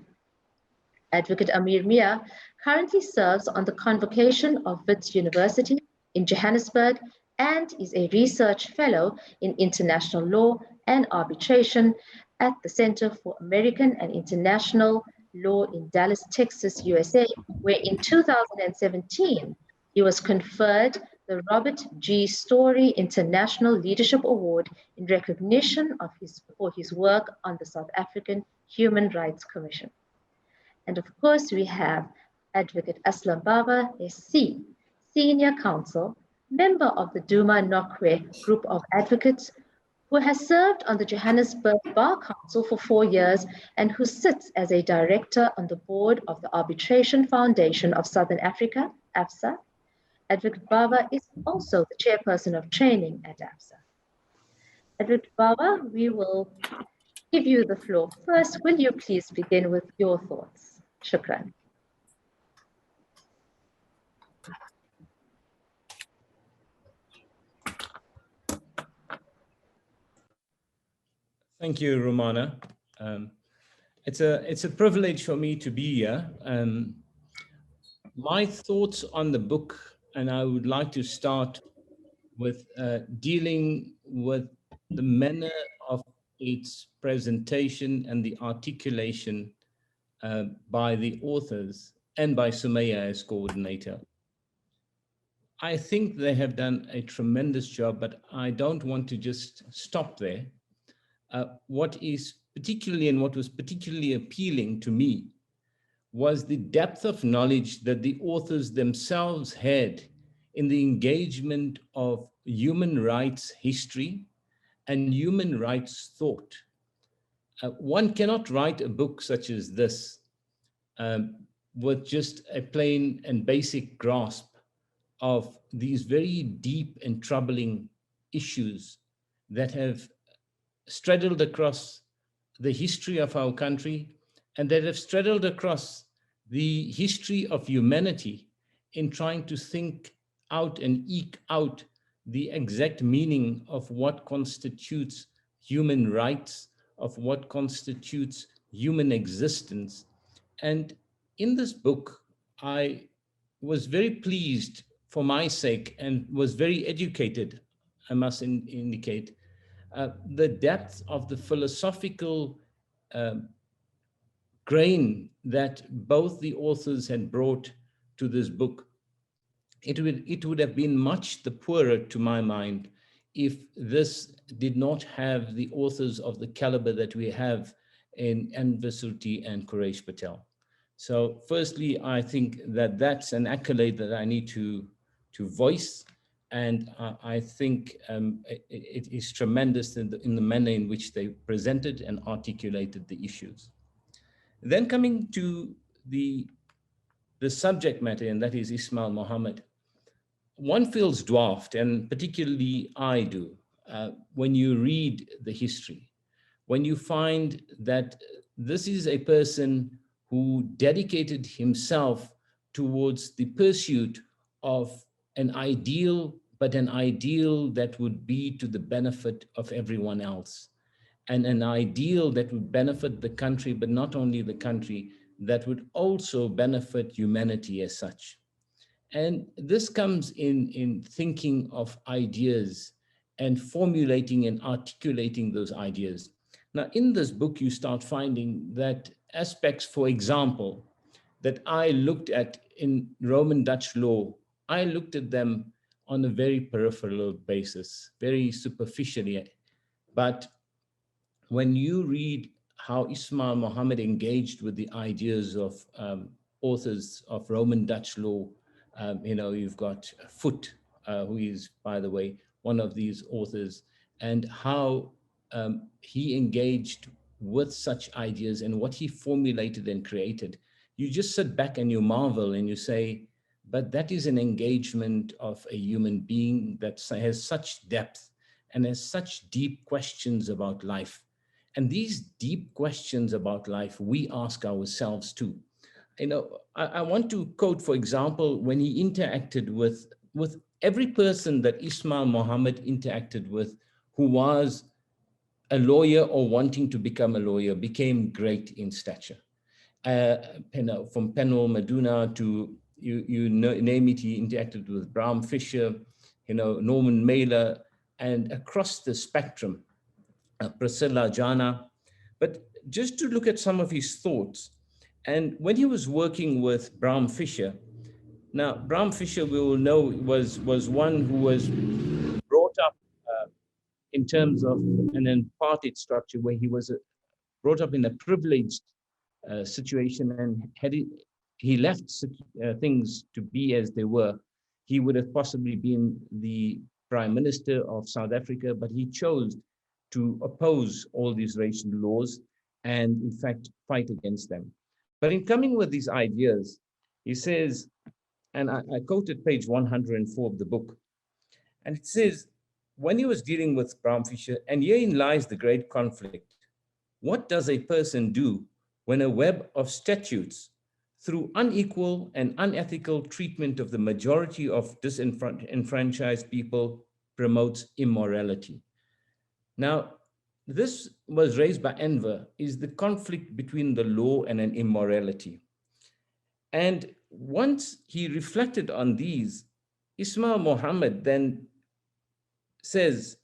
Advocate Ameermia currently serves on the convocation of Wits University in Johannesburg and is a research fellow in international law and arbitration at the Center for American and International Law in Dallas, Texas, USA, where in 2017, he was conferred the Robert G. Story International Leadership Award in recognition of for his work on the South African Human Rights Commission. And of course, we have Advocate Aslam Bava, SC, Senior Counsel, member of the Duma Nokwe group of advocates, who has served on the Johannesburg Bar Council for 4 years and who sits as a director on the board of the Arbitration Foundation of Southern Africa, AFSA. Advocate Bava is also the chairperson of training at AFSA. Advocate Bava, we will give you the floor first. Will you please begin with your thoughts? Shukran. Thank you, Rumana. It's a privilege for me to be here. My thoughts on the book, and I would like to start with dealing with the manner of its presentation and the articulation by the authors and by Sumaya as coordinator. I think they have done a tremendous job, but I don't want to just stop there. What is particularly and what was particularly appealing to me was the depth of knowledge that the authors themselves had in the engagement of human rights history and human rights thought. One cannot write a book such as this with just a plain and basic grasp of these very deep and troubling issues that have straddled across the history of our country and that have straddled across the history of humanity in trying to think out and eke out the exact meaning of what constitutes human rights, of what constitutes human existence. And in this book, I was very pleased for my sake and was very educated, I must indicate, the depth of the philosophical grain that both the authors had brought to this book, it would have been much the poorer, to my mind, if this did not have the authors of the caliber that we have in Enver, Surty and Quraish Patel. So firstly, I think that that's an accolade that I need to voice. And I think it is tremendous in the manner in which they presented and articulated the issues. Then coming to the subject matter, and that is Ismail Mahomed. One feels dwarfed, and particularly I do, when you read the history, when you find that this is a person who dedicated himself towards the pursuit of an ideal, but an ideal that would be to the benefit of everyone else, and an ideal that would benefit the country, but not only the country, that would also benefit humanity as such. And this comes in thinking of ideas and formulating and articulating those ideas. Now, in this book, you start finding that aspects, for example, that I looked at in Roman Dutch law, I looked at them on a very peripheral basis, very superficially. But when you read how Ismail Mahomed engaged with the ideas of authors of Roman Dutch law, you've got Foote, who is, by the way, one of these authors, and how he engaged with such ideas and what he formulated and created. You just sit back and you marvel and you say, but that is an engagement of a human being that has such depth and has such deep questions about life. And these deep questions about life, we ask ourselves too. I want to quote, for example, when he interacted with every person that Ismail Mahomed interacted with, who was a lawyer or wanting to become a lawyer, became great in stature. From Penal Maduna to, name it, he interacted with Bram Fischer, Norman Mailer, and across the spectrum, Priscilla Jana. But just to look at some of his thoughts, and when he was working with Bram Fischer, now Bram Fischer, we will know, was one who was brought up in terms of an imparted structure, where he was brought up in a privileged situation, and had he left things to be as they were, he would have possibly been the Prime Minister of South Africa, but he chose to oppose all these racial laws and, in fact, fight against them. But in coming with these ideas, he says, and I quoted page 104 of the book, and it says, when he was dealing with Bram Fischer, and herein lies the great conflict. What does a person do when a web of statutes, through unequal and unethical treatment of the majority of disenfranchised people, promotes immorality? Now, this was raised by Enver, is the conflict between the law and an immorality. And once he reflected on these, Ismail Mahomed then says,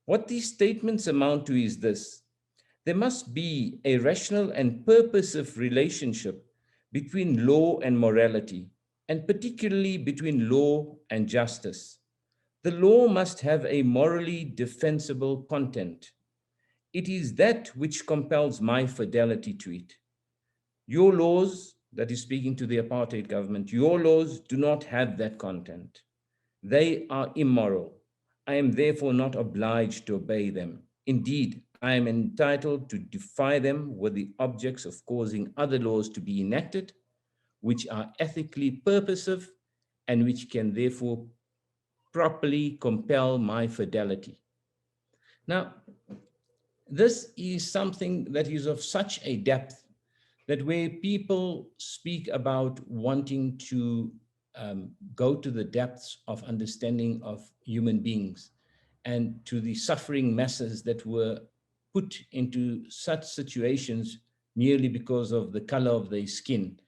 what these statements amount to is this: there must be a rational and purposive relationship between law and morality, and particularly between law and justice. The law must have a morally defensible content. It is that which compels my fidelity to it. Your laws, that is speaking to the apartheid government, your laws do not have that content. They are immoral. I am therefore not obliged to obey them. Indeed, I am entitled to defy them with the objects of causing other laws to be enacted, which are ethically purposive and which can therefore properly compel my fidelity. Now, this is something that is of such a depth that where people speak about wanting to go to the depths of understanding of human beings and to the suffering masses that were put into such situations merely because of the color of their skin,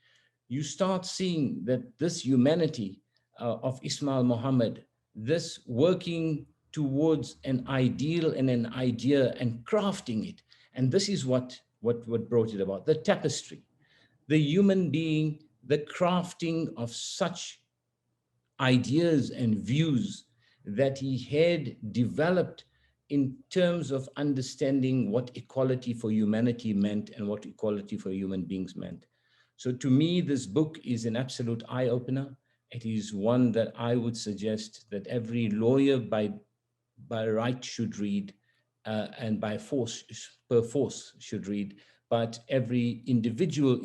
you start seeing that this humanity of Ismail Mahomed, this working towards an ideal and an idea and crafting it. And this is what what brought it about. The tapestry, the human being, the crafting of such ideas and views that he had developed in terms of understanding what equality for humanity meant and what equality for human beings meant. So to me, this book is an absolute eye-opener. It is one that I would suggest that every lawyer by right should read, and by force, per force should read, but every individual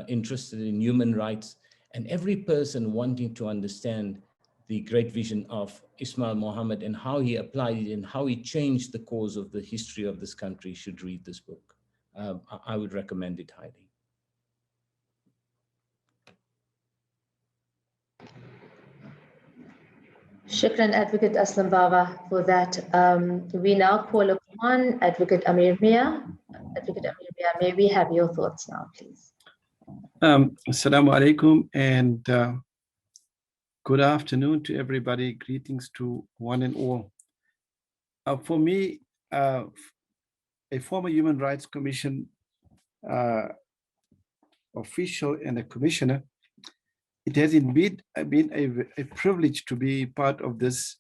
interested in human rights and every person wanting to understand the great vision of Ismail Mahomed and how he applied it and how he changed the course of the history of this country should read this book. I would recommend it highly. Shukran, Advocate Aslam Bava, for that. We now call upon Advocate Ameermia. Advocate Ameermia, may we have your thoughts now, please? Assalamu alaikum, and good afternoon to everybody. Greetings to one and all. For me, a former Human Rights Commission official and a commissioner, it has indeed been a privilege to be part of this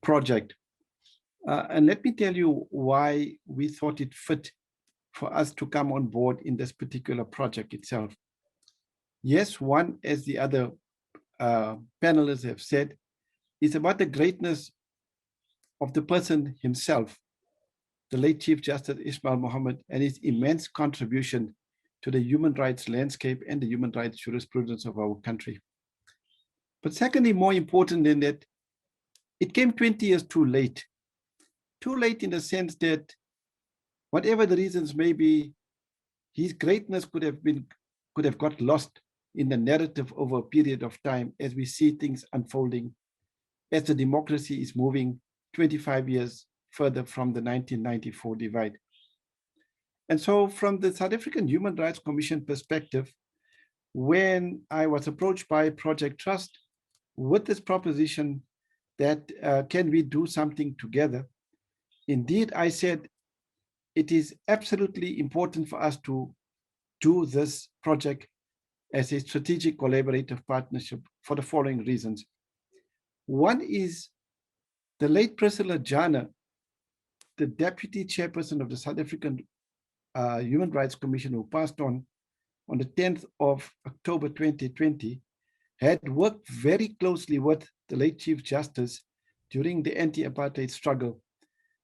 project. And let me tell you why we thought it fit for us to come on board in this particular project itself. Yes, one, as the other panelists have said, is about the greatness of the person himself, the late Chief Justice Ismail Mahomed, and his immense contribution to the human rights landscape and the human rights jurisprudence of our country. But secondly, more important than that, it came 20 years too late. Too late in the sense that whatever the reasons may be, his greatness could have got lost in the narrative over a period of time as we see things unfolding, as the democracy is moving 25 years further from the 1994 divide. And so from the South African Human Rights Commission perspective, when I was approached by Project Trust with this proposition that can we do something together, indeed, I said it is absolutely important for us to do this project as a strategic collaborative partnership for the following reasons. One is the late Priscilla Jana, the deputy chairperson of the South African Human Rights Commission, who passed on the 10th of October 2020, had worked very closely with the late Chief Justice during the anti-apartheid struggle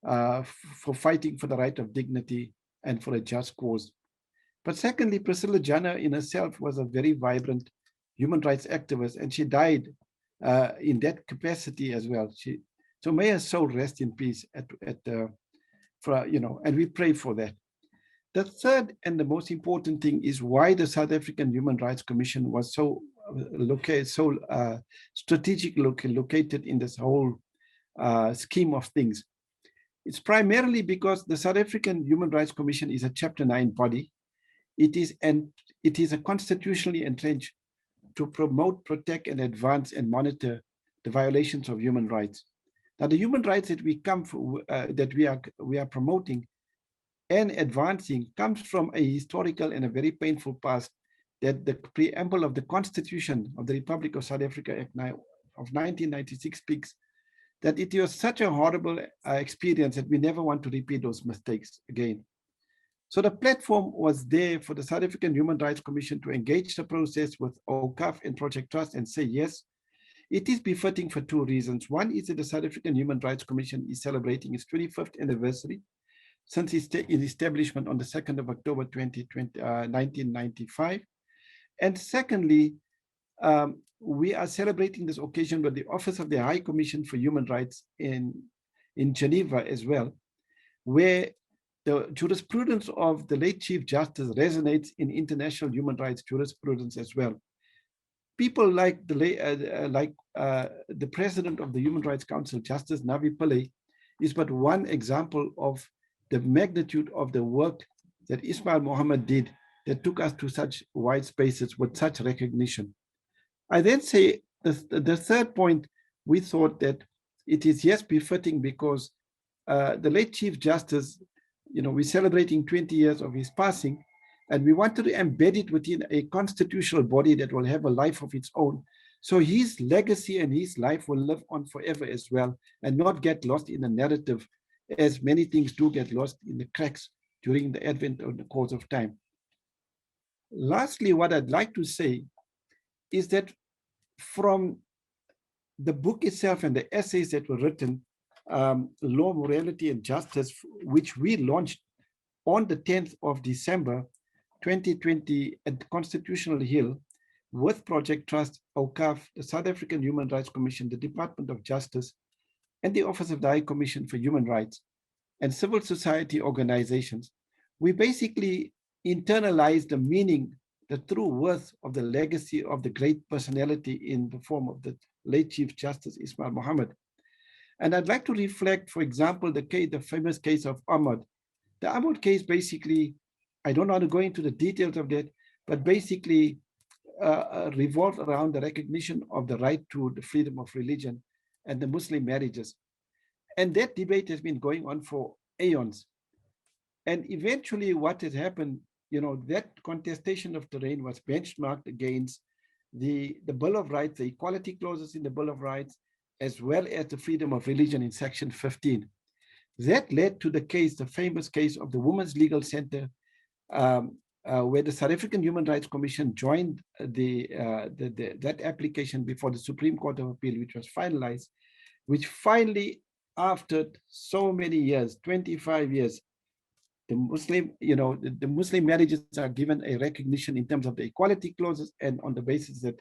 for fighting for the right of dignity and for a just cause. But secondly, Priscilla Jana in herself was a very vibrant human rights activist, and she died in that capacity as well. So may her soul rest in peace and we pray for that. The third and the most important thing is why the South African Human Rights Commission was so strategically located in this whole scheme of things. It's primarily because the South African Human Rights Commission is a Chapter 9 body. It is a constitutionally entrenched to promote, protect, and advance and monitor the violations of human rights. Now, the human rights that we are promoting and advancing comes from a historical and a very painful past that the preamble of the Constitution of the Republic of South Africa Act of 1996 speaks, that it was such a horrible experience that we never want to repeat those mistakes again. So the platform was there for the South African Human Rights Commission to engage the process with Awqaf and Project Trust and say, yes, it is befitting for two reasons. One is that the South African Human Rights Commission is celebrating its 25th anniversary since its establishment on the 2nd of October 1995. And secondly, we are celebrating this occasion with the Office of the High Commission for Human Rights in Geneva as well, where the jurisprudence of the late Chief Justice resonates in international human rights jurisprudence as well. People like the president of the Human Rights Council, Justice Navi Pillay, is but one example of the magnitude of the work that Ismail Mahomed did that took us to such wide spaces with such recognition. I then say the third point, we thought that it is yes befitting because the late Chief Justice we're celebrating 20 years of his passing, and we wanted to embed it within a constitutional body that will have a life of its own. So his legacy and his life will live on forever as well, and not get lost in the narrative, as many things do get lost in the cracks during the advent of the course of time. Lastly, what I'd like to say is that from the book itself and the essays that were written, Law, Morality, and Justice, which we launched on the 10th of December 2020 at Constitutional Hill with Project Trust, Awqaf, the South African Human Rights Commission, the Department of Justice, and the Office of the High Commission for Human Rights, and civil society organizations. We basically internalized the meaning, the true worth of the legacy of the great personality in the form of the late Chief Justice Ismail Mahomed. And I'd like to reflect, for example, the famous case of Ahmad. The Ahmad case basically, I don't want to go into the details of that, but basically revolved around the recognition of the right to the freedom of religion and the Muslim marriages. And that debate has been going on for aeons. And eventually what has happened, that contestation of terrain was benchmarked against the Bill of Rights, the equality clauses in the Bill of Rights, as well as the freedom of religion in Section 15. That led to the case, the famous case of the Women's Legal Center, where the South African Human Rights Commission joined that application before the Supreme Court of Appeal, which was finalized, which finally, after so many years, 25 years, the Muslim marriages are given a recognition in terms of the equality clauses and on the basis that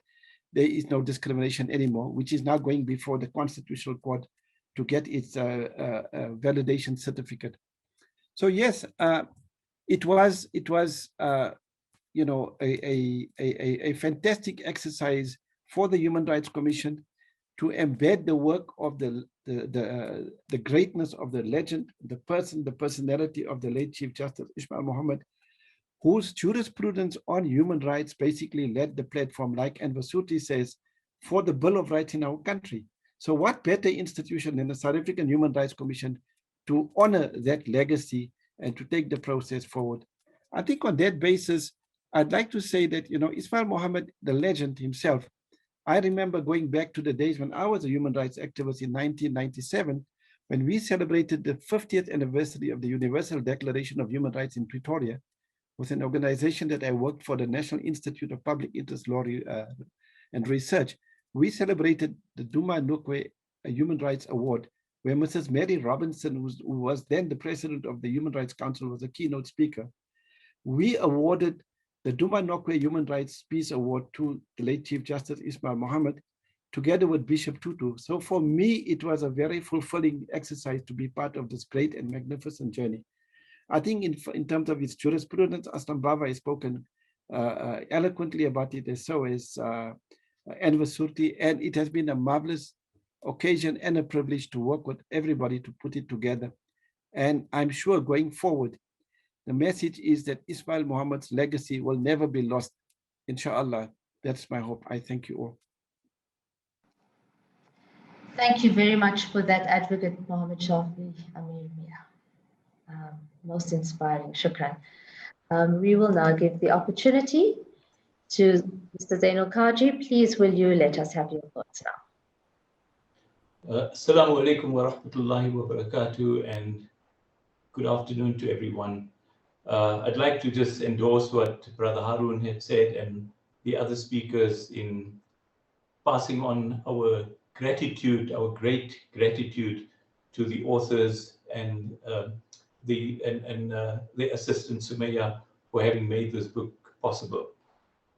there is no discrimination anymore, which is now going before the Constitutional Court to get its validation certificate. So yes, it was a fantastic exercise for the Human Rights Commission to embed the work of the greatness of the legend, the personality of the late Chief Justice Ismail Mahomed, whose jurisprudence on human rights basically led the platform, like Enver Surty says, for the Bill of Rights in our country. So what better institution than the South African Human Rights Commission to honor that legacy and to take the process forward? I think on that basis, I'd like to say that, Ismail Mahomed, the legend himself, I remember going back to the days when I was a human rights activist in 1997, when we celebrated the 50th anniversary of the Universal Declaration of Human Rights in Pretoria, with an organization that I worked for, the National Institute of Public Interest Law and Research. We celebrated the Duma Nokwe Human Rights Award, where Mrs. Mary Robinson, who was then the president of the Human Rights Council, was a keynote speaker. We awarded the Duma Nokwe Human Rights Peace Award to the late Chief Justice Ismail Mahomed, together with Bishop Tutu. So for me, it was a very fulfilling exercise to be part of this great and magnificent journey. I think in terms of its jurisprudence, Aslam Bava has spoken eloquently about it, as so as Enver Surty, and it has been a marvelous occasion and a privilege to work with everybody to put it together. And I'm sure going forward, the message is that Ismail Mahomed's legacy will never be lost. Inshallah, that's my hope. I thank you all. Thank you very much for that, Advocate Mohamed Shafie, Ameermia. Most inspiring. Shukran. We will now give the opportunity to Mr. Zeinoul Cajee. Please, will you let us have your thoughts now? Assalamu alaikum wa rahmatullahi wa barakatuh, and good afternoon to everyone. I'd like to just endorse what Brother Haroon had said and the other speakers in passing on our gratitude, our great gratitude to the authors and the assistant Sumaya for having made this book possible.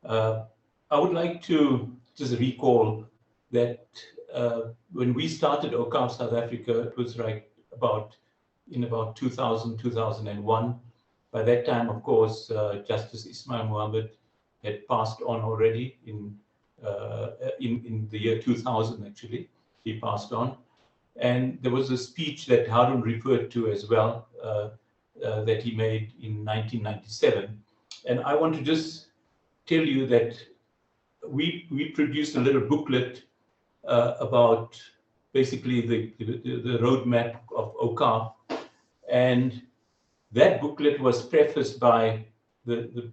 I would like to just recall that when we started Awqaf South Africa, it was in about 2000, 2001. By that time, of course, Justice Ismail Mahomed had passed on already in the year 2000, actually. He passed on. And there was a speech that Haroon referred to as well that he made in 1997. And I want to just tell you that we produced a little booklet about basically the roadmap of Awqaf. And that booklet was prefaced by the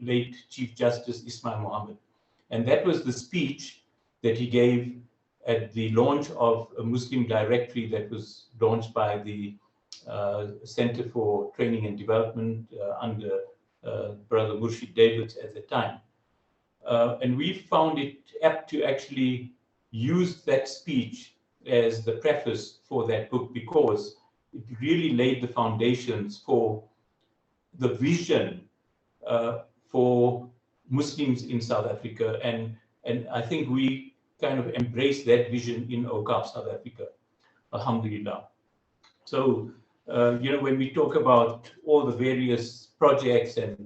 late Chief Justice Ismail Mahomed. And that was the speech that he gave at the launch of a Muslim directory that was launched by the Center for Training and Development under Brother Murshid Davids at the time. And we found it apt to actually use that speech as the preface for that book, because it really laid the foundations for the vision for Muslims in South Africa. And I think we kind of embrace that vision in Awqaf South Africa, alhamdulillah. So, when we talk about all the various projects and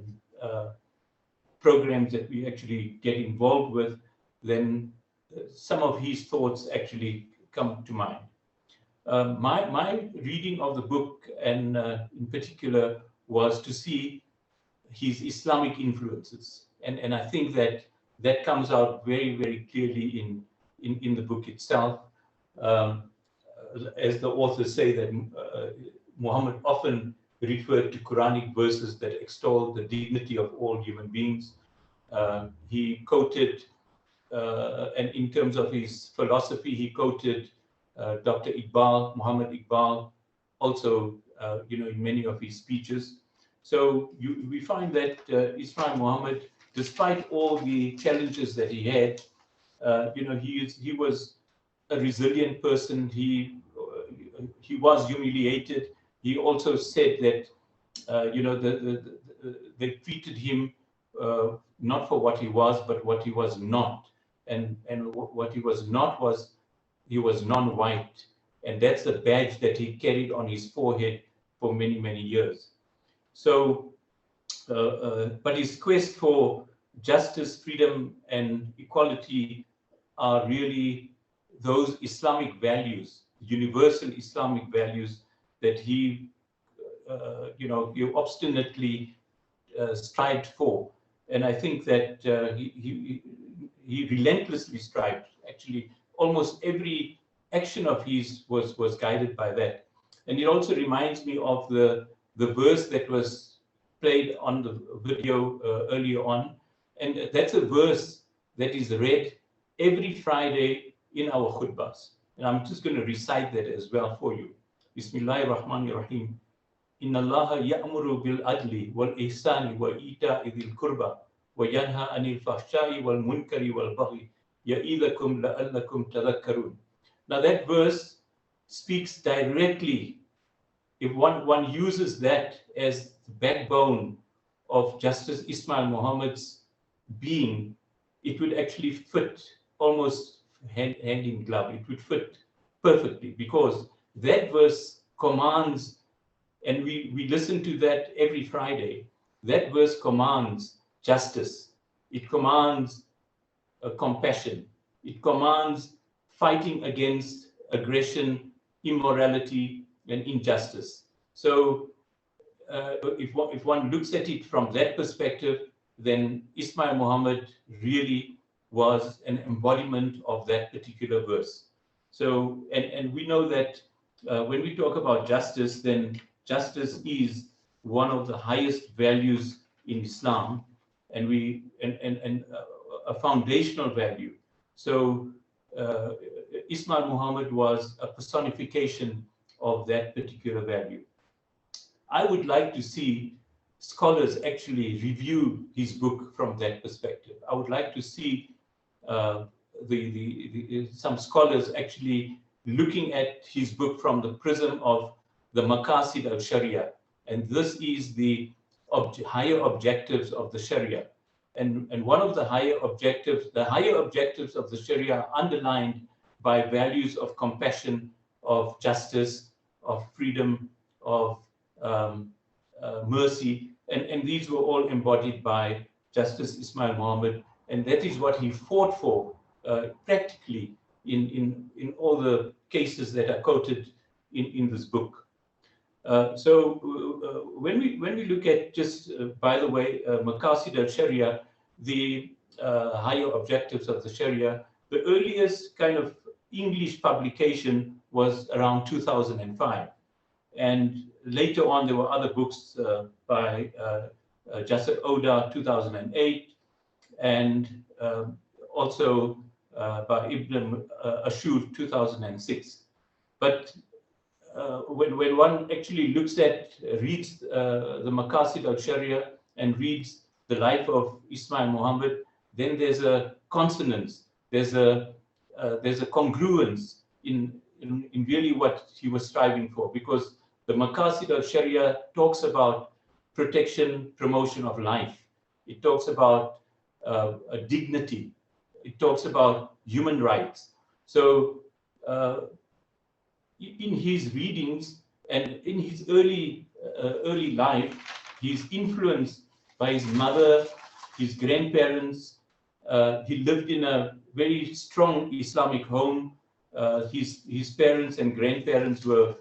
programs that we actually get involved with, then some of his thoughts actually come to mind. My reading of the book, and in particular, was to see his Islamic influences. And I think that comes out very, very clearly in the book itself. As the authors say, that Muhammad often referred to Quranic verses that extol the dignity of all human beings. He quoted, and in terms of his philosophy, he quoted Dr. Iqbal, Muhammad Iqbal, also in many of his speeches. So we find that Ismail Mahomed, despite all the challenges that he had, he was a resilient person. He was humiliated. He also said that they treated him not for what he was, but what he was not. And what he was not was, he was non-white, and that's the badge that he carried on his forehead for many, many years. So, but his quest for justice, freedom, and equality are really those Islamic values, universal Islamic values that he obstinately strived for. And I think that he relentlessly strived. Actually, almost every action of his was guided by that. And it also reminds me of the verse that was played on the video earlier on. And that's a verse that is read every Friday in our khutbahs. And I'm just going to recite that as well for you. Bismillahir Rahmanir Rahim. Inna Allaha ya'muru bil adli wal ihsani wa ita'i dhil qurba wa yanha anil fahsha'i wal munkari wal baghi ya'idhakum la'allakum tadhakkarun. Now that verse speaks directly, if one uses that as the backbone of Justice Ismail Mahomed's being, it would actually fit almost hand in glove. It would fit perfectly, because that verse commands, and we listen to that every Friday, that verse commands justice. It commands compassion. It commands fighting against aggression, immorality, and injustice. So if one looks at it from that perspective, then Ismail Mahomed really was an embodiment of that particular verse. So, and we know that when we talk about justice, then justice is one of the highest values in Islam, and a foundational value. So Ismail Mahomed was a personification of that particular value. I would like to see scholars actually review his book from that perspective. I would like to see some scholars actually looking at his book from the prism of the Maqasid al-Sharia. And this is the higher objectives of the Sharia. And one of the higher objectives of the Sharia are underlined by values of compassion, of justice, of freedom, of mercy. And these were all embodied by Justice Ismail Mahomed. And that is what he fought for practically in all the cases that are quoted in this book. So when we look at, just by the way, Maqasid al-Sharia, the higher objectives of the Sharia, the earliest kind of English publication was around 2005. And later on, there were other books by Jasser Oda, 2008, and also by Ibn Ashur, 2006. But when one actually looks at, reads the Maqasid al-Sharia and reads the life of Ismail Mahomed, then there's a consonance, there's a congruence in really what he was striving for, because the Maqasid al-Sharia talks about protection, promotion of life. It talks about a dignity. It talks about human rights. So in his readings and in his early life, he's influenced by his mother, his grandparents. He lived in a very strong Islamic home. His parents and grandparents were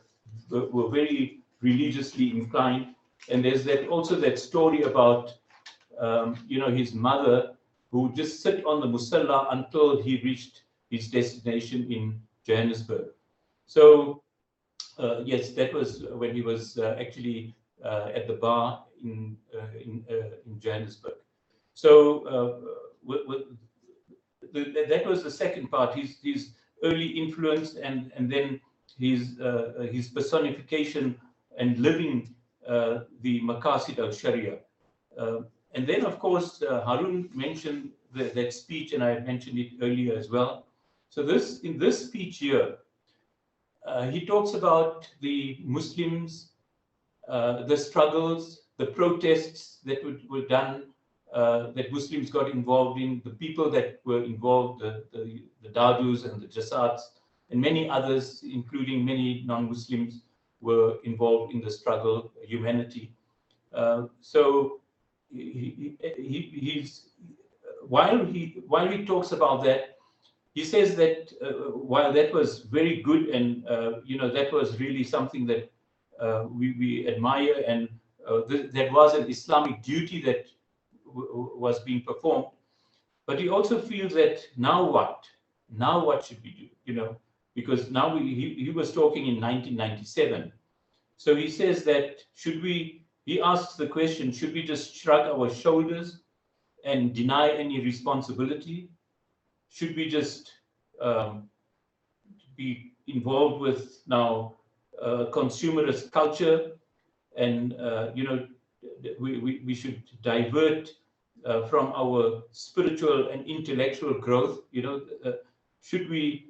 very religiously inclined. And there's also that story about his mother, who just sat on the musalla until he reached his destination in Johannesburg. So yes, that was when he was actually at the bar in Johannesburg. So that was the second part. His early influence, and then his personification and living the Maqasid al-Sharia. And then, of course, Haroon mentioned that speech, and I mentioned it earlier as well. So in this speech here, he talks about the Muslims, the struggles, the protests that were done, that Muslims got involved in, the people that were involved, the Dadus and the Jasats, and many others, including many non-Muslims, were involved in the struggle, humanity. So while he talks about that, he says that while that was very good, and that was really something that we admire, and that was an Islamic duty that was being performed, but he also feels that now what? Now what should we do? Because now he was talking in 1997. So he says that he asks the question, should we just shrug our shoulders and deny any responsibility? Should we just be involved with now consumerist culture, and we should divert from our spiritual and intellectual growth? Should we?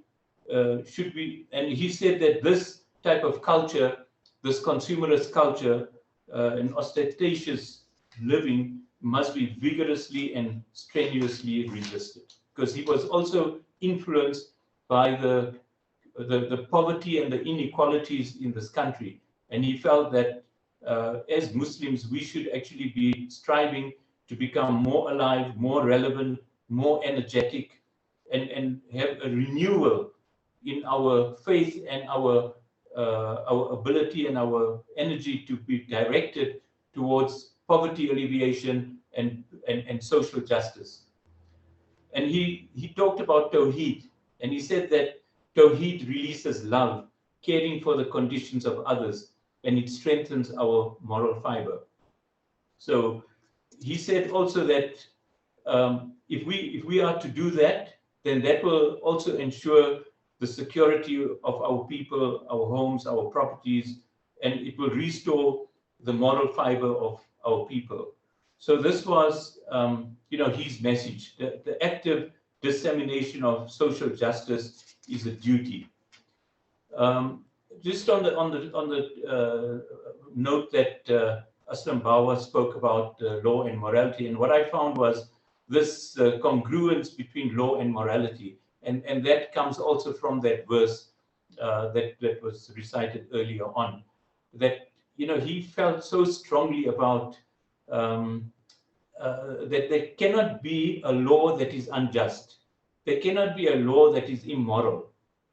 And he said that this type of culture, this consumerist culture and ostentatious living, must be vigorously and strenuously resisted, because he was also influenced by the poverty and the inequalities in this country, and he felt that as Muslims we should actually be striving to become more alive, more relevant, more energetic, and have a renewal in our faith and our ability and our energy to be directed towards poverty alleviation and social justice. And he talked about Tawheed, and he said that Tawheed releases love, caring for the conditions of others, and it strengthens our moral fiber. So he said also that if we are to do that, then that will also ensure the security of our people, our homes, our properties, and it will restore the moral fiber of our people. So this was, his message. The active dissemination of social justice is a duty. Just on the note that Aslam Bava spoke about law and morality, and what I found was this congruence between law and morality, and that comes also from that verse that was recited earlier on, that he felt so strongly about that there cannot be a law that is unjust. There cannot be a law that is immoral.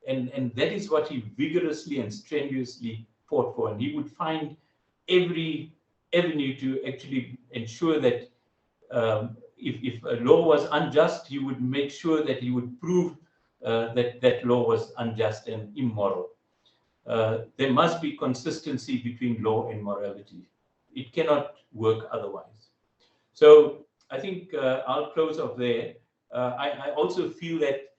And that is what he vigorously and strenuously fought for. And he would find every avenue to actually ensure that if a law was unjust, he would make sure that he would prove that that law was unjust and immoral. there must be consistency between law and morality. It cannot work otherwise. So I think I'll close off there. I also feel that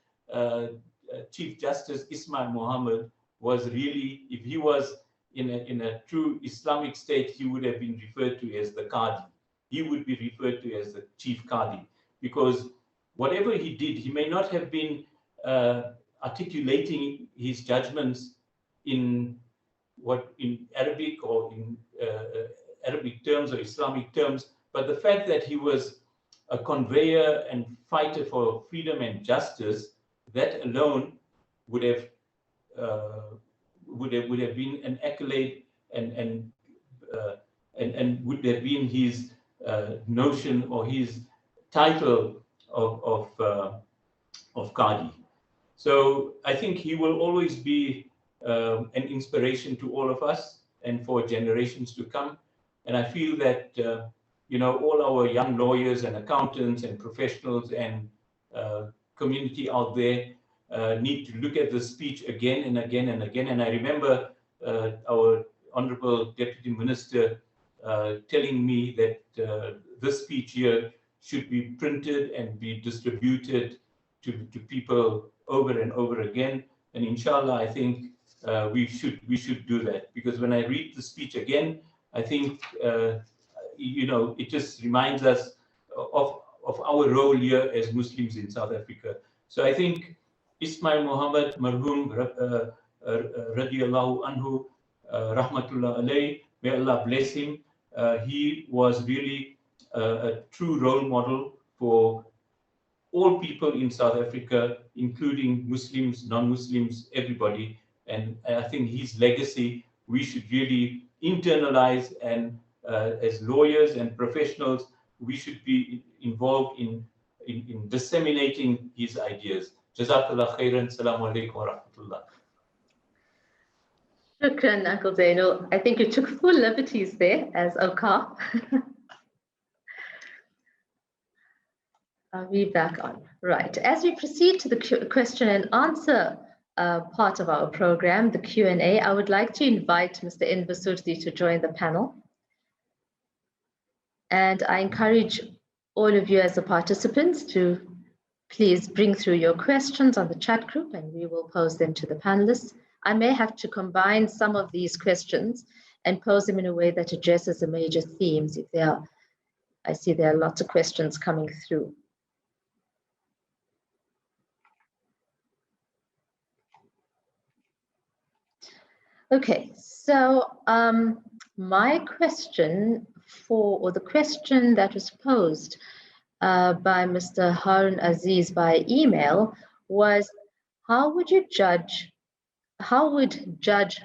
Chief Justice Ismail Mahomed was really, if he was in a true Islamic state, he would have been referred to as the Qadi. He would be referred to as the Chief Qadi, because whatever he did, he may not have been articulating his judgments in Arabic or in Arabic terms or Islamic terms, but the fact that he was a conveyor and fighter for freedom and justice, that alone would have been an accolade and would have been his notion or his title of Qadi. So I think he will always be an inspiration to all of us and for generations to come. And I feel that all our young lawyers and accountants and professionals and community out there need to look at this speech again and again and again. And I remember our Honorable Deputy Minister telling me that this speech here should be printed and be distributed to people over and over again. And inshallah, I think we should do that, because when I read the speech again, I think it just reminds us of our role here as Muslims in South Africa. So I think Ismail Mahomed, marhum, radiyallahu anhu, rahmatullah alayhi, may Allah bless him. He was really a true role model for all people in South Africa, including Muslims, non-Muslims, everybody. And I think his legacy, we should really internalize, and as lawyers and professionals, we should be involved in disseminating his ideas. Jazakallah khairan. Assalamu alaikum wa rahmatullah. Shukran, Uncle Zeinoul. I think you took full liberties there as Awqaf. I'll be back on. Right. As we proceed to the question and answer part of our program, the Q&A, I would like to invite Mr. Enver Surty to join the panel. And I encourage all of you as the participants to please bring through your questions on the chat group, and we will pose them to the panelists. I may have to combine some of these questions and pose them in a way that addresses the major themes if there are. I see there are lots of questions coming through. Okay, so my question the question that was posed by Mr. Haroon Aziz by email was, how would Judge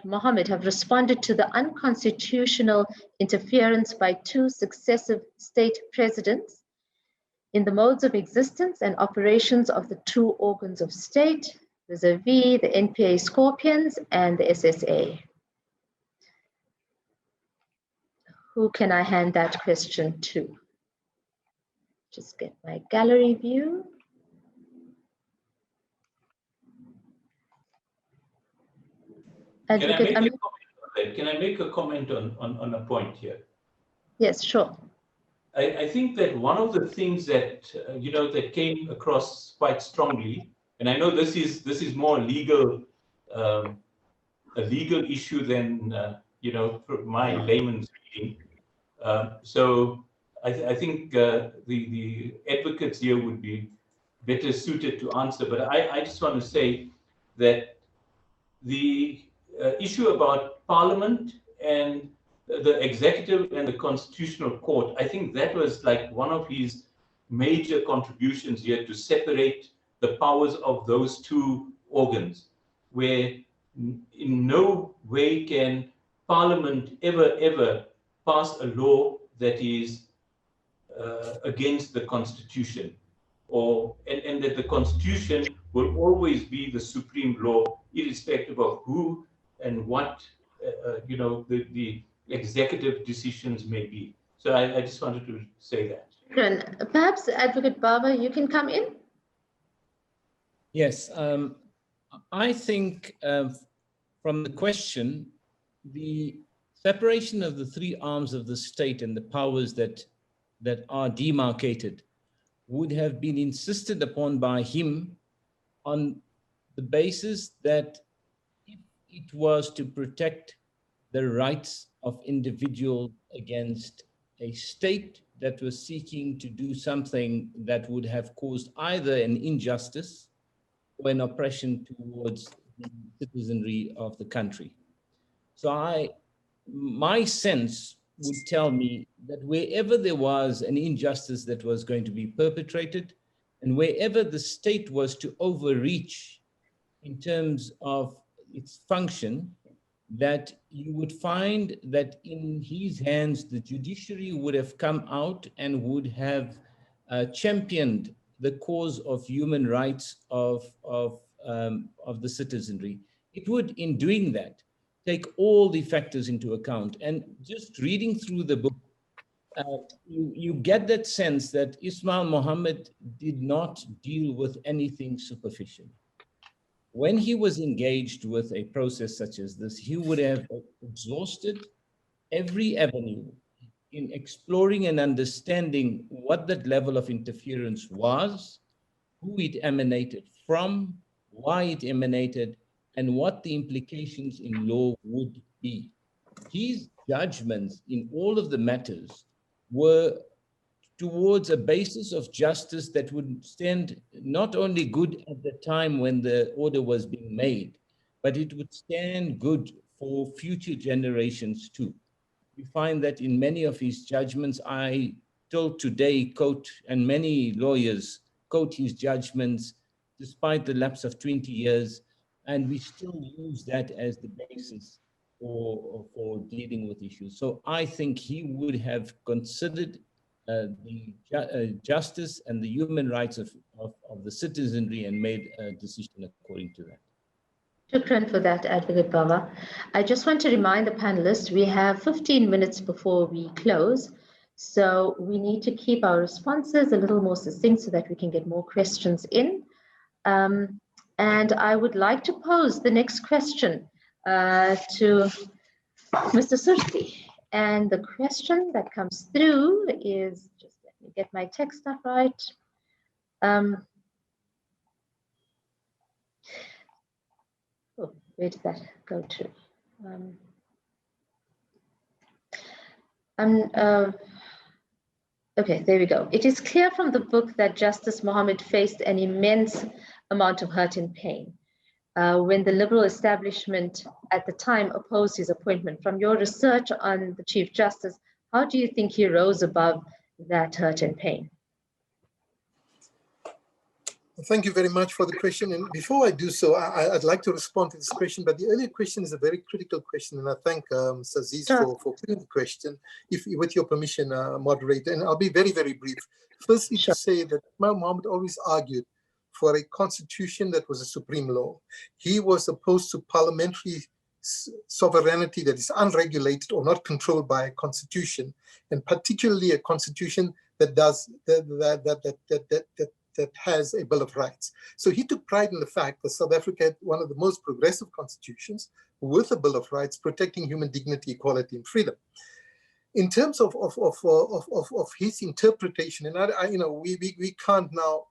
Mohammed have responded to the unconstitutional interference by two successive state presidents in the modes of existence and operations of the two organs of state, vis-a-vis the NPA Scorpions and the SSA? Who can I hand that question to? Just get my gallery view. Can I make a comment on a point here? Yes, sure. I think that one of the things that that came across quite strongly, and I know this is more legal, a legal issue than my layman's reading. So I think the advocates here would be better suited to answer. But I just want to say that the issue about Parliament and the executive and the Constitutional Court, I think that was like one of his major contributions here, to separate the powers of those two organs, where in no way can Parliament ever pass a law that is against the Constitution, and that the Constitution will always be the supreme law, irrespective of who and what the executive decisions may be. So I just wanted to say that. Perhaps Advocate Bava, you can come in. Yes, I think from the question, the separation of the three arms of the state and the powers that are demarcated would have been insisted upon by him on the basis that if it was to protect the rights of individuals against a state that was seeking to do something that would have caused either an injustice or an oppression towards the citizenry of the country. So my sense would tell me that wherever there was an injustice that was going to be perpetrated, and wherever the state was to overreach in terms of its function, that you would find that in his hands, the judiciary would have come out and would have championed the cause of human rights of the citizenry. It would, in doing that, take all the factors into account. And just reading through the book, you get that sense that Ismail Mahomed did not deal with anything superficial. When he was engaged with a process such as this, he would have exhausted every avenue in exploring and understanding what that level of interference was, who it emanated from, why it emanated, and what the implications in law would be. His judgments in all of the matters were towards a basis of justice that would stand not only good at the time when the order was being made, but it would stand good for future generations too. We find that in many of his judgments, I till today quote, and many lawyers quote his judgments despite the lapse of 20 years, and we still use that as the basis for dealing with issues. So I think he would have considered the justice and the human rights of the citizenry and made a decision according to that. Shukran for that, Advocate Bava. I just want to remind the panelists we have 15 minutes before we close, so we need to keep our responses a little more succinct so that we can get more questions in. And I would like to pose the next question to Mr. Surty. And the question that comes through is, just let me get my text stuff right. Where did that go to? Okay, there we go. It is clear from the book that Justice Mohammed faced an immense amount of hurt and pain when the liberal establishment at the time opposed his appointment. From your research on the Chief Justice, how do you think he rose above that hurt and pain? Thank you very much for the question. And before I do so, I'd like to respond to this question, but the earlier question is a very critical question, and I thank Mr. Aziz for putting the question, with your permission, moderator, and I'll be very, very brief. Firstly, to say that Ismail Mahomed always argued for a constitution that was a supreme law. He was opposed to parliamentary sovereignty that is unregulated or not controlled by a constitution, and particularly a constitution that does that has a Bill of Rights. So he took pride in the fact that South Africa had one of the most progressive constitutions with a Bill of Rights protecting human dignity, equality, and freedom. In terms of his interpretation, and we can't now,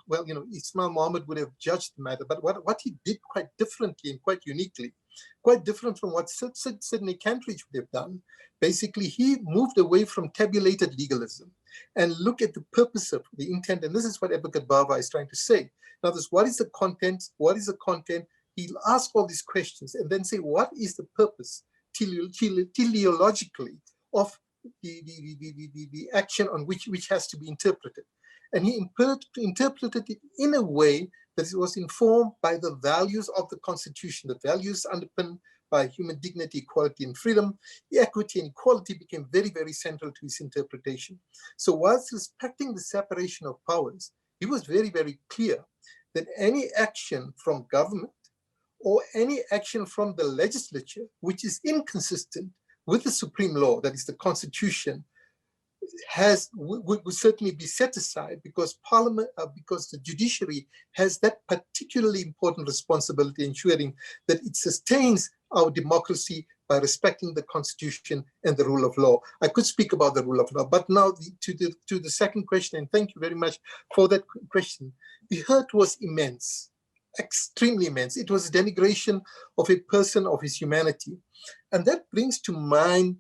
well, Ismail Mahomed would have judged the matter, but what he did quite differently and quite uniquely, quite different from what Sidney Cantridge would have done, basically he moved away from tabulated legalism and look at the purpose of the intent. And this is what Advocate Bava is trying to say. Now, what is the content? What is the content? He'll ask all these questions and then say, what is the purpose teleologically of the action on which has to be interpreted? And he interpreted it in a way that it was informed by the values of the Constitution, the values underpinned by human dignity, equality, and freedom. The equity and equality became very, very central to his interpretation. So whilst respecting the separation of powers, he was very, very clear that any action from government or any action from the legislature, which is inconsistent with the supreme law, that is the Constitution, would certainly be set aside because Parliament, because the judiciary has that particularly important responsibility, ensuring that it sustains our democracy by respecting the Constitution and the rule of law. I could speak about the rule of law, but now to the second question, and thank you very much for that question. The hurt was immense, extremely immense. It was denigration of a person, of his humanity. And that brings to mind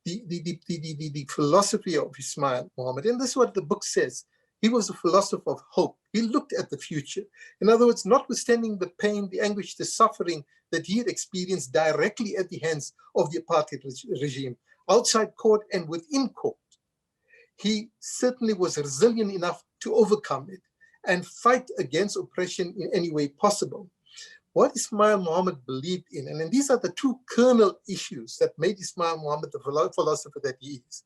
the philosophy of Ismail Mahomed. And this is what the book says. He was a philosopher of hope. He looked at the future. In other words, notwithstanding the pain, the anguish, the suffering that he had experienced directly at the hands of the apartheid regime, outside court and within court, he certainly was resilient enough to overcome it and fight against oppression in any way possible. What Ismail Mahomed believed in, and these are the two kernel issues that made Ismail Mahomed the philosopher that he is.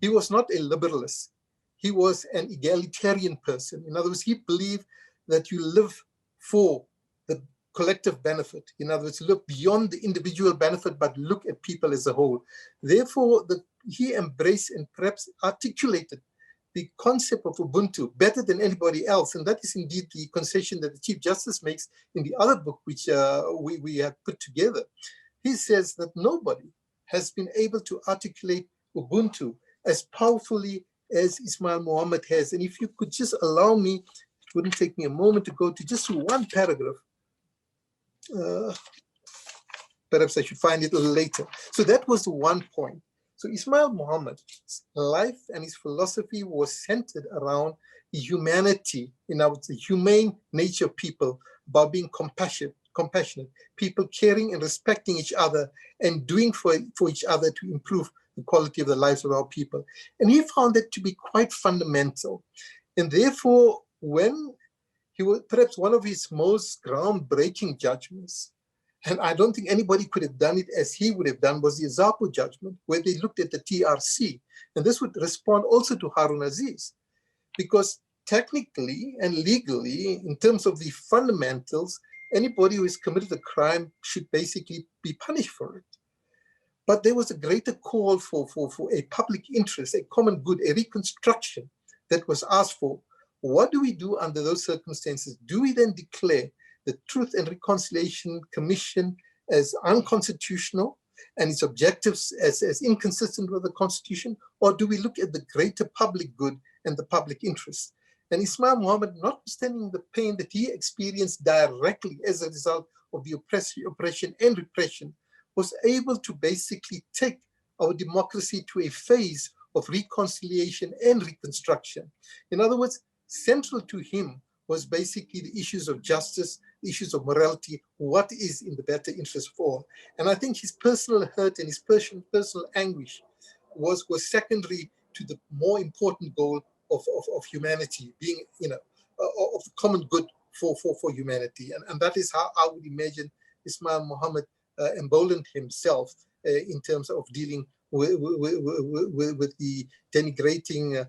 He was not a liberalist. He was an egalitarian person. In other words, he believed that you live for the collective benefit. In other words, look beyond the individual benefit, but look at people as a whole. Therefore, he embraced and perhaps articulated the concept of Ubuntu better than anybody else. And that is indeed the concession that the Chief Justice makes in the other book, which we have put together. He says that nobody has been able to articulate Ubuntu as powerfully as Ismail Mahomed has. And if you could just allow me, it wouldn't take me a moment to go to just one paragraph. Perhaps I should find it a little later. So that was the one point. So Ismail Mahomed's life and his philosophy was centered around the humanity, the humane nature of people, about being compassionate, people caring and respecting each other and doing for each other to improve the quality of the lives of our people. And he found that to be quite fundamental. And therefore, when he was perhaps one of his most groundbreaking judgments, and I don't think anybody could have done it as he would have done, was the Azapo judgment, where they looked at the TRC. And this would respond also to Haroon Aziz, because technically and legally, in terms of the fundamentals, anybody who has committed a crime should basically be punished for it. But there was a greater call for a public interest, a common good, a reconstruction that was asked for. What do we do under those circumstances? Do we then declare the Truth and Reconciliation Commission as unconstitutional and its objectives as inconsistent with the Constitution? Or do we look at the greater public good and the public interest? And Ismail Mahomed, notwithstanding the pain that he experienced directly as a result of the oppression and repression, was able to basically take our democracy to a phase of reconciliation and reconstruction. In other words, central to him was basically the issues of justice, the issues of morality, what is in the better interest of all. And I think his personal hurt and his personal anguish was secondary to the more important goal of humanity, being, of common good for humanity. And that is how I would imagine Ismail Mahomed emboldened himself in terms of dealing with the denigrating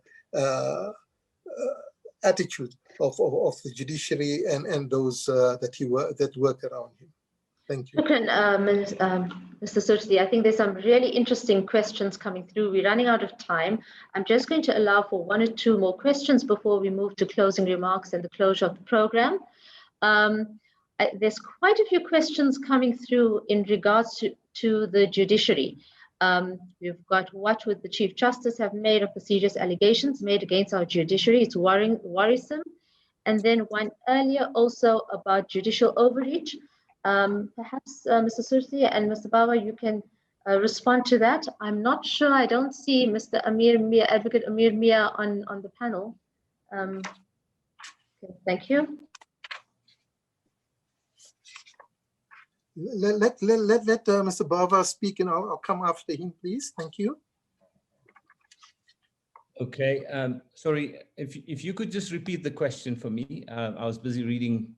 attitude of the judiciary and those that work around him. Thank you. Mr. Surty, I think there's some really interesting questions coming through. We're running out of time. I'm just going to allow for one or two more questions before we move to closing remarks and the closure of the program. There's quite a few questions coming through in regards to the judiciary. We've got, what would the Chief Justice have made of the serious allegations made against our judiciary? It's worrisome. And then one earlier also about judicial overreach. Perhaps Mr. Surty and Mr. Bava, you can respond to that. I'm not sure, I don't see Mr. Ameermia, Advocate Ameermia on the panel. Okay, thank you. Let Mr. Bava speak, and I'll come after him, please. Thank you. Okay, sorry, if you could just repeat the question for me. I was busy reading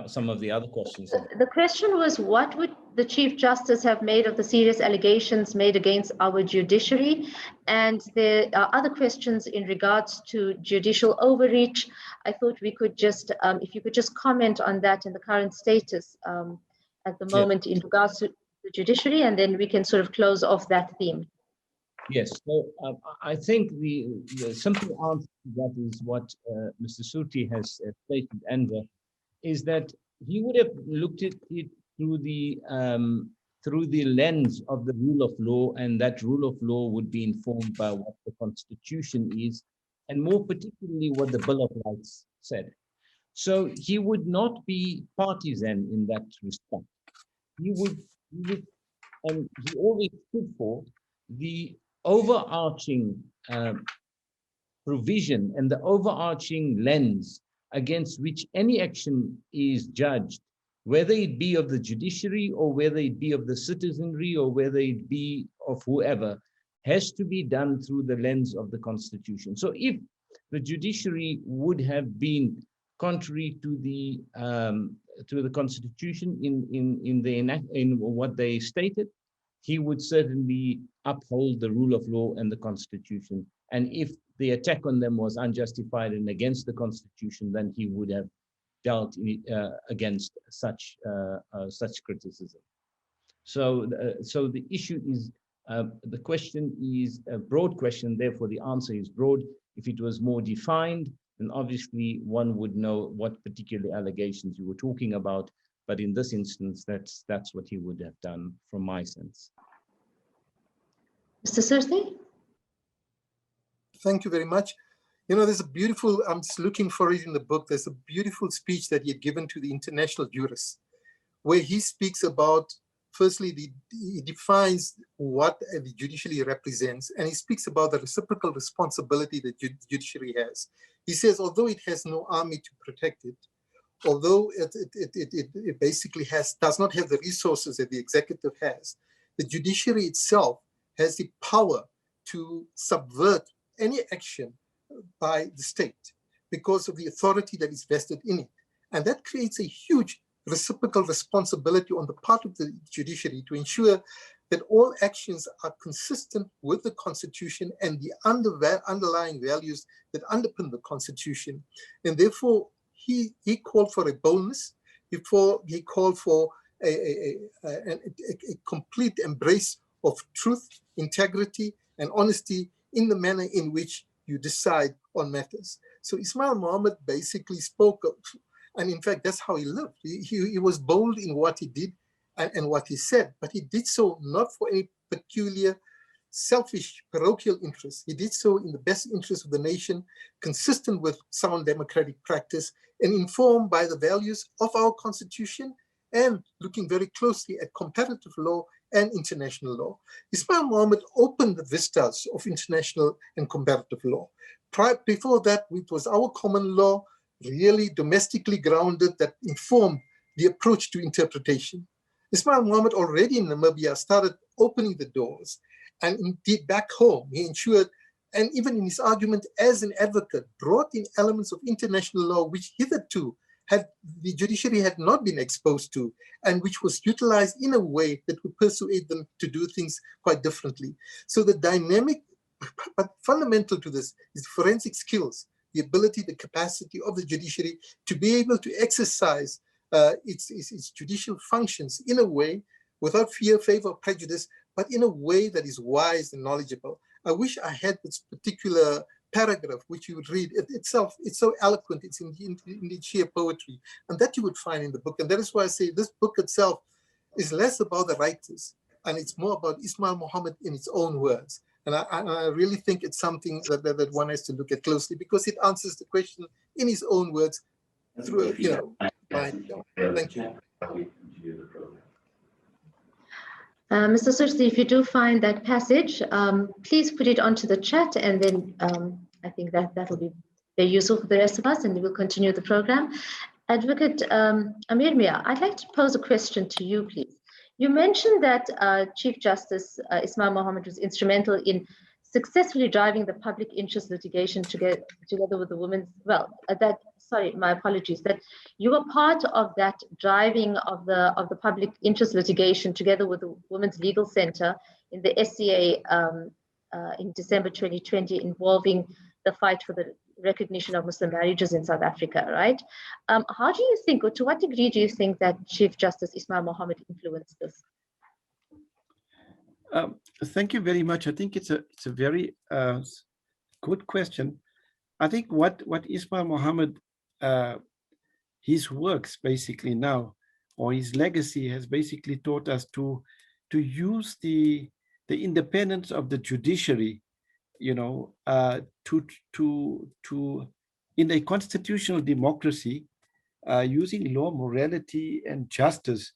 some of the other questions. The question was, what would the Chief Justice have made of the serious allegations made against our judiciary? And there are other questions in regards to judicial overreach. I thought we could just, if you could just comment on that and the current status at the moment in regards to the judiciary, and then we can sort of close off that theme. Yes, so I think the simple answer to that is what Mr. Surty has stated, Enver, is that he would have looked at it through the lens of the rule of law, and that rule of law would be informed by what the Constitution is, and more particularly what the Bill of Rights said. So he would not be partisan in that respect. He would, and he always stood for the overarching provision and the overarching lens against which any action is judged, whether it be of the judiciary or whether it be of the citizenry or whether it be of whoever, has to be done through the lens of the Constitution. So if the judiciary would have been contrary to the Constitution in what they stated, he would certainly uphold the rule of law and the Constitution. And if the attack on them was unjustified and against the Constitution, then he would have dealt against such criticism. So the issue is, the question is a broad question, therefore the answer is broad. If it was more defined, then obviously one would know what particular allegations you were talking about. But in this instance, that's what he would have done, from my sense. Mr. Surty? Thank you very much. You know, there's a beautiful, I'm just looking for it in the book, there's a beautiful speech that he had given to the international jurists, where he speaks about, firstly, he defines what the judiciary represents, and he speaks about the reciprocal responsibility that the judiciary has. He says, although it has no army to protect it, although it basically does not have the resources that the executive has, the judiciary itself has the power to subvert any action by the state because of the authority that is vested in it. And that creates a huge reciprocal responsibility on the part of the judiciary to ensure that all actions are consistent with the Constitution and the underlying values that underpin the Constitution. And therefore, he called for a boldness, he called for a complete embrace of truth, integrity, and honesty in the manner in which you decide on matters. So Ismail Mahomed basically spoke of, and in fact, that's how he lived. He was bold in what he did and what he said, but he did so not for any peculiar, selfish, parochial interests. He did so in the best interest of the nation, consistent with sound democratic practice, and informed by the values of our Constitution, and looking very closely at comparative law and international law. Ismail Mahomed opened the vistas of international and comparative law. Before that, it was our common law, really domestically grounded, that informed the approach to interpretation. Ismail Mahomed already in Namibia started opening the doors, and indeed back home, he ensured, and even in his argument as an advocate, brought in elements of international law which hitherto the judiciary had not been exposed to, and which was utilized in a way that would persuade them to do things quite differently. So the dynamic, but fundamental to this, is forensic skills, the ability, the capacity of the judiciary to be able to exercise its judicial functions in a way without fear, favor, or prejudice, but in a way that is wise and knowledgeable. I wish I had this particular paragraph which you would read. It's so eloquent, it's in the sheer poetry, and that you would find in the book. And that is why I say this book itself is less about the writers, and it's more about Ismail Mahomed in its own words. And I really think it's something that one has to look at closely, because it answers the question in his own words through, Thank you. Mr. Surty, if you do find that passage, please put it onto the chat, and then I think that'll be very useful for the rest of us, and we will continue the program. Advocate Ameermia, I'd like to pose a question to you, please. You mentioned that Chief Justice Ismail Mahomed was instrumental in successfully driving the public interest litigation together with the women's, sorry, my apologies, that you were part of that driving of the public interest litigation together with the Women's Legal Center in the SCA in December 2020, involving the fight for the recognition of Muslim marriages in South Africa, right? How do you think, or to what degree do you think that Chief Justice Ismail Mahomed influenced this? Thank you very much. I think it's a very good question. I think what Ismail Mahomed, his works basically now, or his legacy, has basically taught us to use the independence of the judiciary, you know, to in a constitutional democracy, using law, morality, and justice,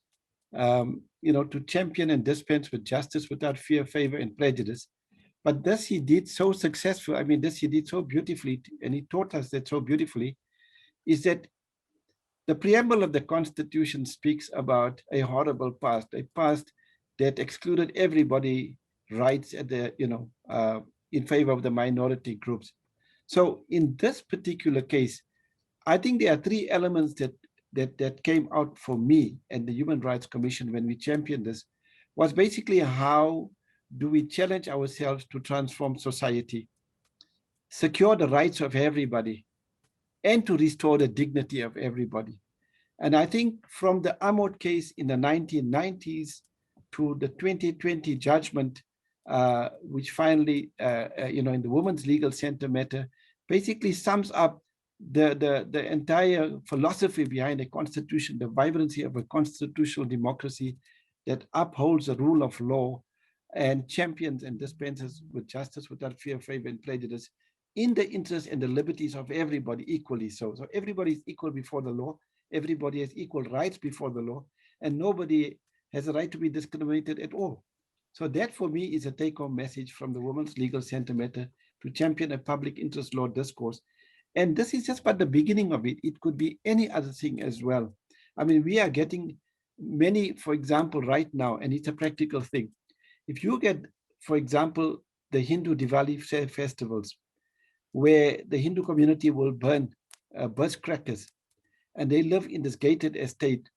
you know, to champion and dispense with justice without fear, favor, and prejudice. But this he did so successful. I mean, this he did so beautifully, and he taught us that so beautifully, is that the preamble of the Constitution speaks about a horrible past, a past that excluded everybody rights at the, you know, in favor of the minority groups. So in this particular case, I think there are three elements that came out for me and the Human Rights Commission when we championed this, was basically how do we challenge ourselves to transform society, secure the rights of everybody, and to restore the dignity of everybody. And I think from the Ahmad case in the 1990s to the 2020 judgment, which finally, you know, in the Women's Legal Center matter, basically sums up the entire philosophy behind a constitution, the vibrancy of a constitutional democracy that upholds the rule of law and champions and dispenses with justice without fear, favor, and prejudice in the interests and the liberties of everybody equally. So everybody is equal before the law. Everybody has equal rights before the law, and nobody has a right to be discriminated at all. So that for me is a take-home message from the Women's Legal Center matter to champion a public interest law discourse. And this is just but the beginning of it. It could be any other thing as well. I mean, we are getting many, for example, right now, and it's a practical thing. If you get, for example, the Hindu Diwali festivals, where the Hindu community will burn burst crackers, and they live in this gated estate.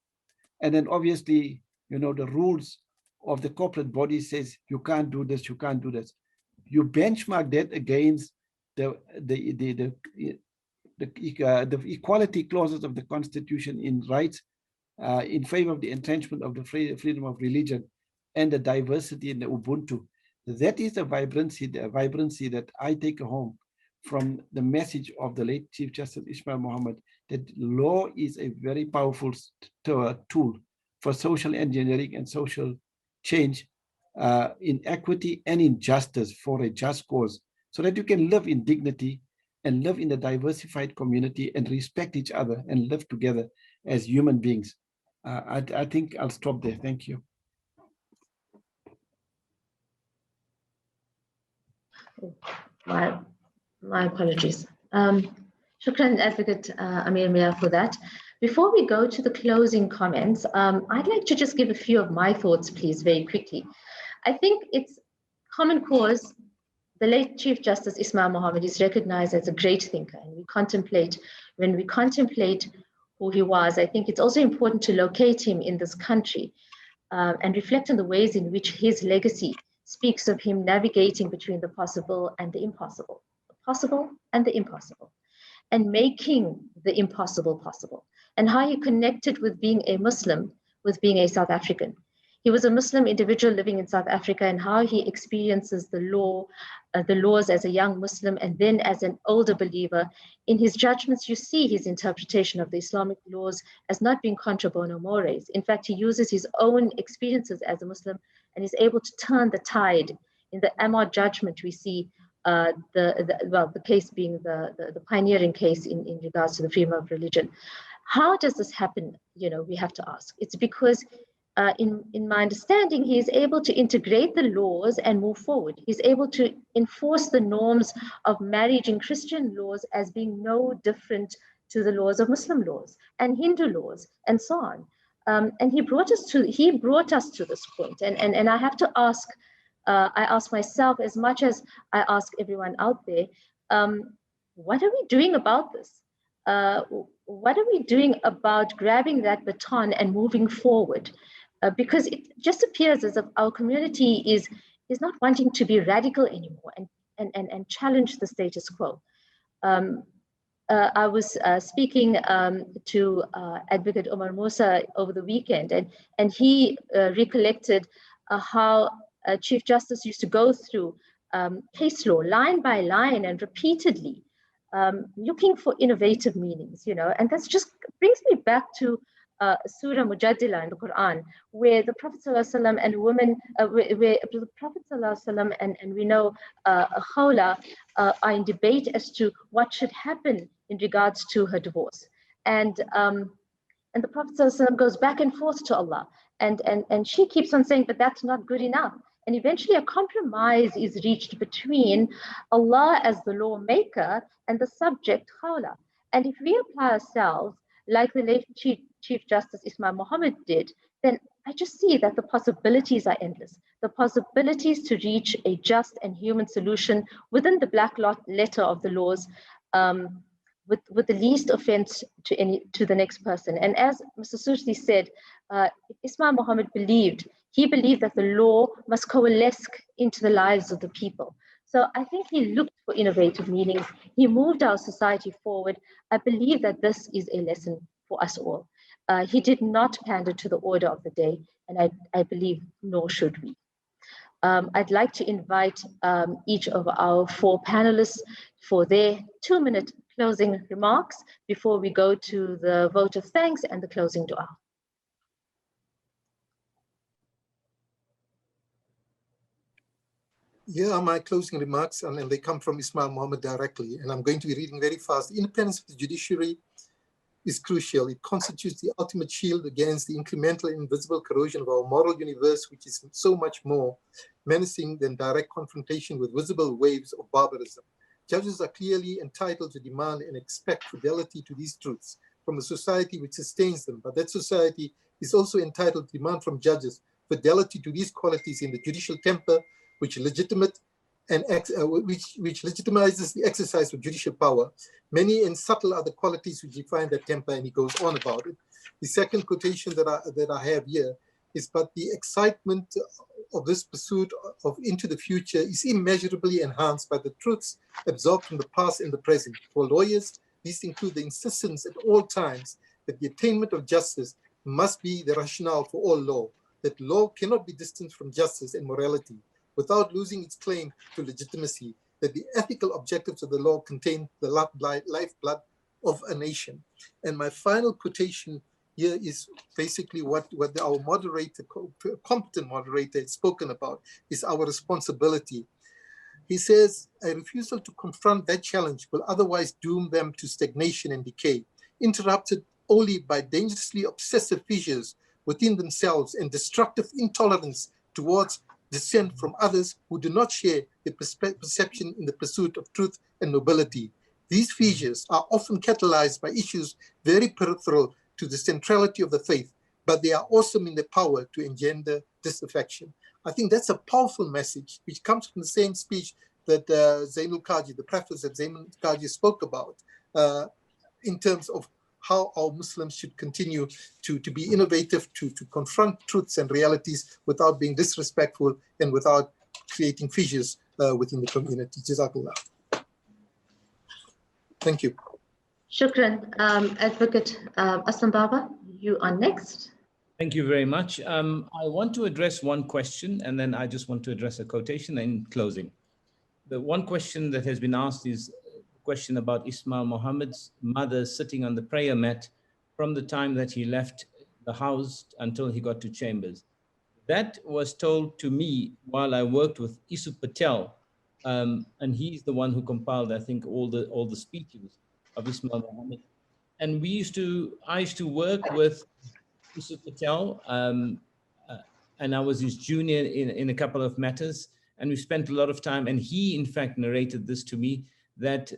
And then obviously, you know, the rules of the corporate body says, you can't do this, you can't do this. You benchmark that against the equality clauses of the Constitution in rights in favor of the entrenchment of the freedom of religion and the diversity in the Ubuntu. That is the vibrancy that I take home from the message of the late Chief Justice Ismail Mahomed, that law is a very powerful tool for social engineering and social change in equity and in justice for a just cause, so that you can live in dignity and live in a diversified community and respect each other and live together as human beings. I think I'll stop there. Thank you. My apologies. Shukran, Advocate Ameermia, for that. Before we go to the closing comments, I'd like to just give a few of my thoughts, please, very quickly. I think it's common cause. The late Chief Justice Ismail Mahomed is recognized as a great thinker, and when we contemplate who he was, I think it's also important to locate him in this country and reflect on the ways in which his legacy speaks of him navigating between the possible and the impossible, and making the impossible possible, and how he connected with being a Muslim with being a South African. He was a Muslim individual living in South Africa, and how he experiences the laws as a young Muslim and then as an older believer. In his judgments, you see his interpretation of the Islamic laws as not being contra bono mores. In fact, he uses his own experiences as a Muslim and is able to turn the tide. In the AMAL judgment, we see the case being the pioneering case in regards to the freedom of religion. How does this happen? You know, we have to ask. It's because in my understanding, he is able to integrate the laws and move forward. He's able to enforce the norms of marriage in Christian laws as being no different to the laws of Muslim laws and Hindu laws and so on. And he brought us to this point. And I have to ask, I ask myself as much as I ask everyone out there, what are we doing about this? What are we doing about grabbing that baton and moving forward? Because it just appears as if our community is not wanting to be radical anymore and challenge the status quo. I was speaking to Advocate Omar Musa over the weekend, and he recollected how Chief Justice used to go through case law line by line and repeatedly looking for innovative meanings, and that's just brings me back to Surah Mujadila in the Quran, where the Prophet ﷺ and women, where the Prophet ﷺ and we know Khawla are in debate as to what should happen in regards to her divorce. And the Prophet ﷺ goes back and forth to Allah. And she keeps on saying, but that's not good enough. And eventually a compromise is reached between Allah as the lawmaker and the subject Khawla. And if we apply ourselves, like the late Chief Justice Ismail Mahomed did, then I just see that the possibilities are endless. The possibilities to reach a just and human solution within the black letter of the laws, with the least offense to the next person. And as Mr. Surty said, Ismail Mahomed believed that the law must coalesce into the lives of the people. So I think he looked for innovative meanings. He moved our society forward. I believe that this is a lesson for us all. He did not pander to the order of the day, and I believe nor should we. I'd like to invite each of our 4 panelists for their 2-minute closing remarks before we go to the vote of thanks and the closing dua. Here are my closing remarks, and they come from Ismail Mahomed directly, and I'm going to be reading very fast. The independence of the judiciary is crucial. It constitutes the ultimate shield against the incremental and invisible corrosion of our moral universe, which is so much more menacing than direct confrontation with visible waves of barbarism. Judges are clearly entitled to demand and expect fidelity to these truths from a society which sustains them, but that society is also entitled to demand from judges fidelity to these qualities in the judicial temper, which legitimizes the exercise of judicial power. Many and subtle are the qualities which define that temper, and he goes on about it. The second quotation that I have here is, but the excitement of this pursuit of into the future is immeasurably enhanced by the truths absorbed from the past and the present. For lawyers, these include the insistence at all times that the attainment of justice must be the rationale for all law, that law cannot be distant from justice and morality, without losing its claim to legitimacy, that the ethical objectives of the law contain the lifeblood of a nation. And my final quotation here is basically what our moderator, competent moderator, had spoken about, is our responsibility. He says, a refusal to confront that challenge will otherwise doom them to stagnation and decay, interrupted only by dangerously obsessive fissures within themselves and destructive intolerance towards dissent from others who do not share the perception in the pursuit of truth and nobility. These fissures are often catalyzed by issues very peripheral to the centrality of the faith, but they are awesome in their power to engender disaffection. I think that's a powerful message, which comes from the same speech that Zeinoul Cajee, the preface that Zeinoul Cajee spoke about, in terms of how our Muslims should continue to be innovative, to confront truths and realities without being disrespectful and without creating fissures within the community. Jazakallah. Thank you. Shukran. Advocate Aslam Baba, you are next. Thank you very much. I want to address one question, and then I just want to address a quotation in closing. The one question that has been asked is a question about Ismail Mahomad's mother sitting on the prayer mat from the time that he left the house until he got to Chambers. That was told to me while I worked with Isu Patel, and he's the one who compiled, I think, all the speeches of Ismail Mahomed. And I used to work with Isu Patel, and I was his junior in a couple of matters, and we spent a lot of time, and he in fact narrated this to me, that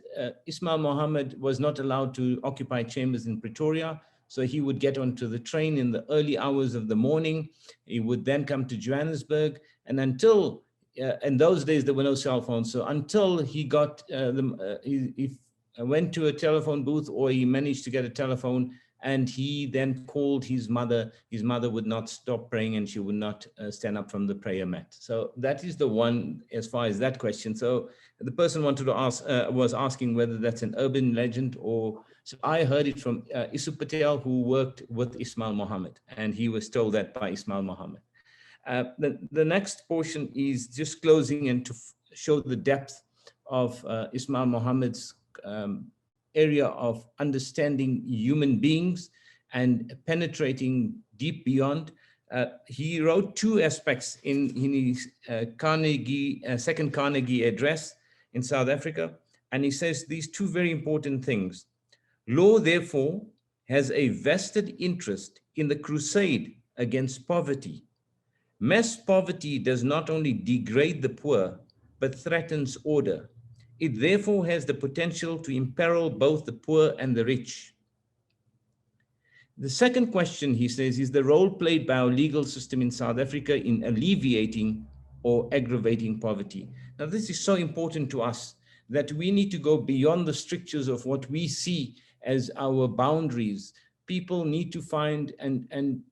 Ismail Mahomed was not allowed to occupy Chambers in Pretoria, so he would get onto the train in the early hours of the morning. He would then come to Johannesburg, and until, in those days there were no cell phones, so until he got, he went to a telephone booth or he managed to get a telephone, and he then called his mother. His mother would not stop praying, and she would not stand up from the prayer mat. So that is the one as far as that question. So the person wanted to ask, was asking whether that's an urban legend or, so I heard it from Isu Patel, who worked with Ismail Mahomed, and he was told that by Ismail Mahomed. The next portion is just closing and to show the depth of Ismail Mahomed's area of understanding human beings and penetrating deep beyond. He wrote two aspects in his second Carnegie address in South Africa, and he says these two very important things. Law, therefore, has a vested interest in the crusade against poverty. Mass poverty does not only degrade the poor, but threatens order. It therefore has the potential to imperil both the poor and the rich. The second question, he says, is the role played by our legal system in South Africa in alleviating or aggravating poverty. Now, this is so important to us that we need to go beyond the strictures of what we see as our boundaries. People need to find, and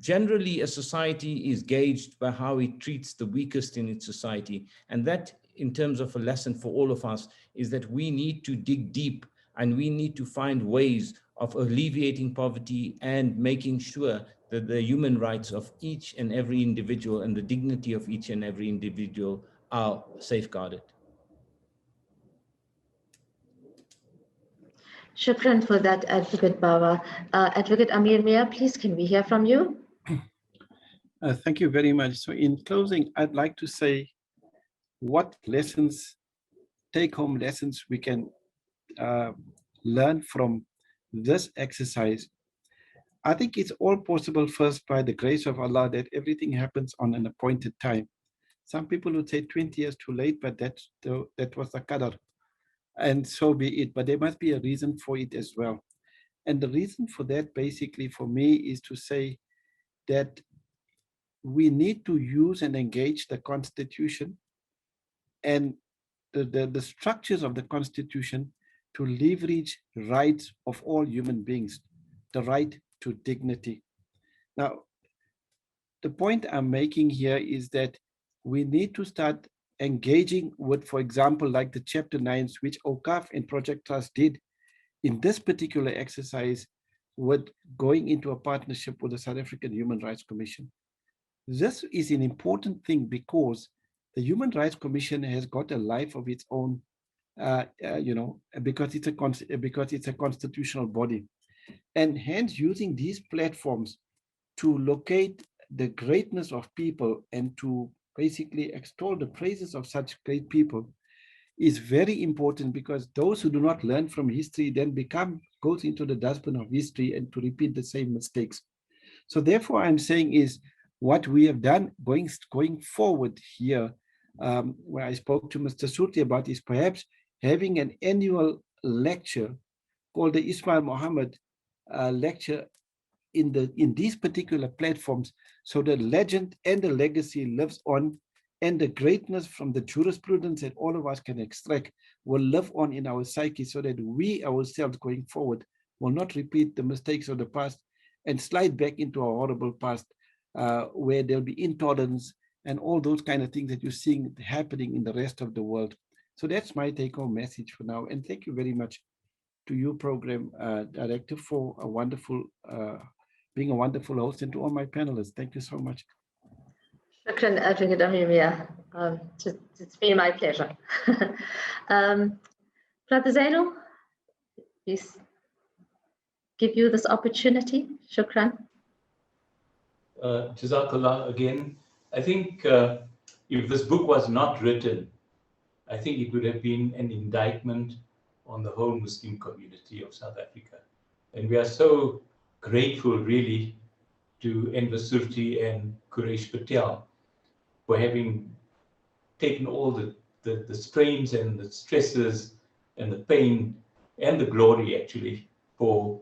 generally a society is gauged by how it treats the weakest in its society. And that, in terms of a lesson for all of us, is that we need to dig deep and we need to find ways of alleviating poverty and making sure that the human rights of each and every individual and the dignity of each and every individual are safeguarded. Shukran for that, Advocate Bava. Advocate Ameermia, please, can we hear from you? Thank you very much. So in closing, I'd like to say what lessons, take-home lessons we can learn from this exercise. I think it's all possible first by the grace of Allah that everything happens on an appointed time. Some people would say 20 years too late, but that was the qadar. And so be it, but there must be a reason for it as well. And the reason for that basically for me is to say that we need to use and engage the Constitution and the structures of the Constitution to leverage rights of all human beings, the right to dignity. Now, the point I'm making here is that we need to start engaging with, for example, like the Chapter 9s, which Awqaf and Project Trust did in this particular exercise with going into a partnership with the South African Human Rights Commission. This is an important thing because the Human Rights Commission has got a life of its own, because it's a constitutional body. And hence using these platforms to locate the greatness of people and to basically extol the praises of such great people is very important, because those who do not learn from history then goes into the dustbin of history and to repeat the same mistakes. So therefore I'm saying is what we have done going forward here, where I spoke to Mr. Surty about, is perhaps having an annual lecture called the Ismail Mahomed lecture in these particular platforms, so the legend and the legacy lives on, and the greatness from the jurisprudence that all of us can extract will live on in our psyche, so that we ourselves going forward will not repeat the mistakes of the past and slide back into a horrible past where there'll be intolerance and all those kind of things that you're seeing happening in the rest of the world. So that's my take-home message for now. And thank you very much to you, Program Director, for a wonderful, being a wonderful host, and to all my panelists. Thank you so much. Shukran, Advocate Ameermia. It's been my pleasure. Brother Zeinoul, please give you this opportunity. Shukran. Jazakallah again. I think if this book was not written, I think it would have been an indictment on the whole Muslim community of South Africa. And we are so grateful really to Enver Surty and Quresh Patel for having taken all the strains and the stresses and the pain and the glory actually for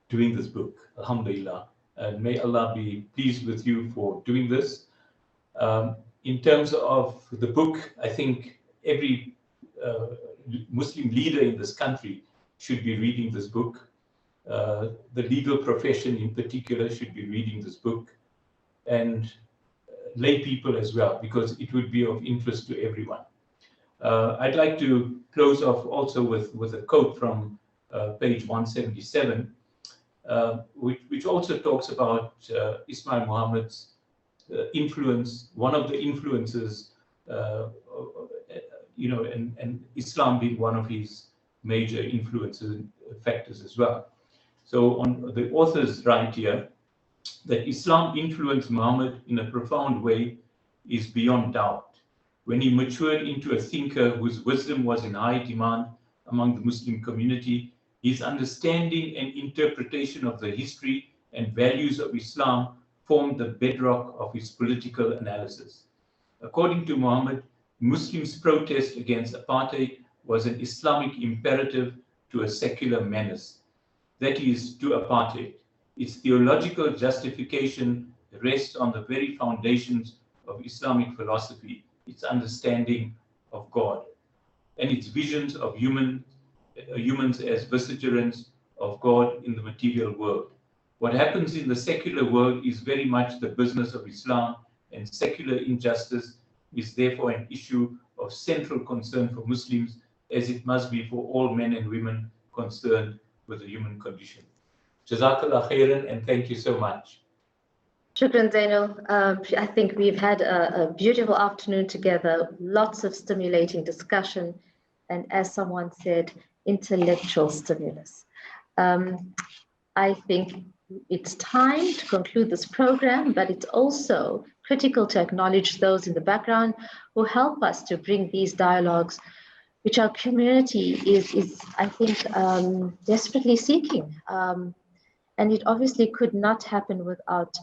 doing this book. Alhamdulillah. And may Allah be pleased with you for doing this. In terms of the book, I think every Muslim leader in this country should be reading this book. The legal profession in particular should be reading this book, and lay people as well, because it would be of interest to everyone. I'd like to close off also with a quote from page 177, which also talks about Ismail Mahomed's influence, one of the influences, and Islam being one of his major influences factors as well. So on the authors write here that Islam influenced Muhammad in a profound way is beyond doubt. When he matured into a thinker whose wisdom was in high demand among the Muslim community, his understanding and interpretation of the history and values of Islam formed the bedrock of his political analysis. According to Muhammad, Muslims' protest against apartheid was an Islamic imperative to a secular menace, that is, to apartheid. Its theological justification rests on the very foundations of Islamic philosophy, its understanding of God, and its visions of humans as vicegerents of God in the material world. What happens in the secular world is very much the business of Islam, and secular injustice is therefore an issue of central concern for Muslims, as it must be for all men and women concerned with the human condition. Jazakallah khairan, and thank you so much. Shukran, Zeinoul. I think we've had a beautiful afternoon together, lots of stimulating discussion, and as someone said, intellectual stimulus. I think it's time to conclude this program, but it's also critical to acknowledge those in the background who help us to bring these dialogues, which our community is I think, desperately seeking. And it obviously could not happen without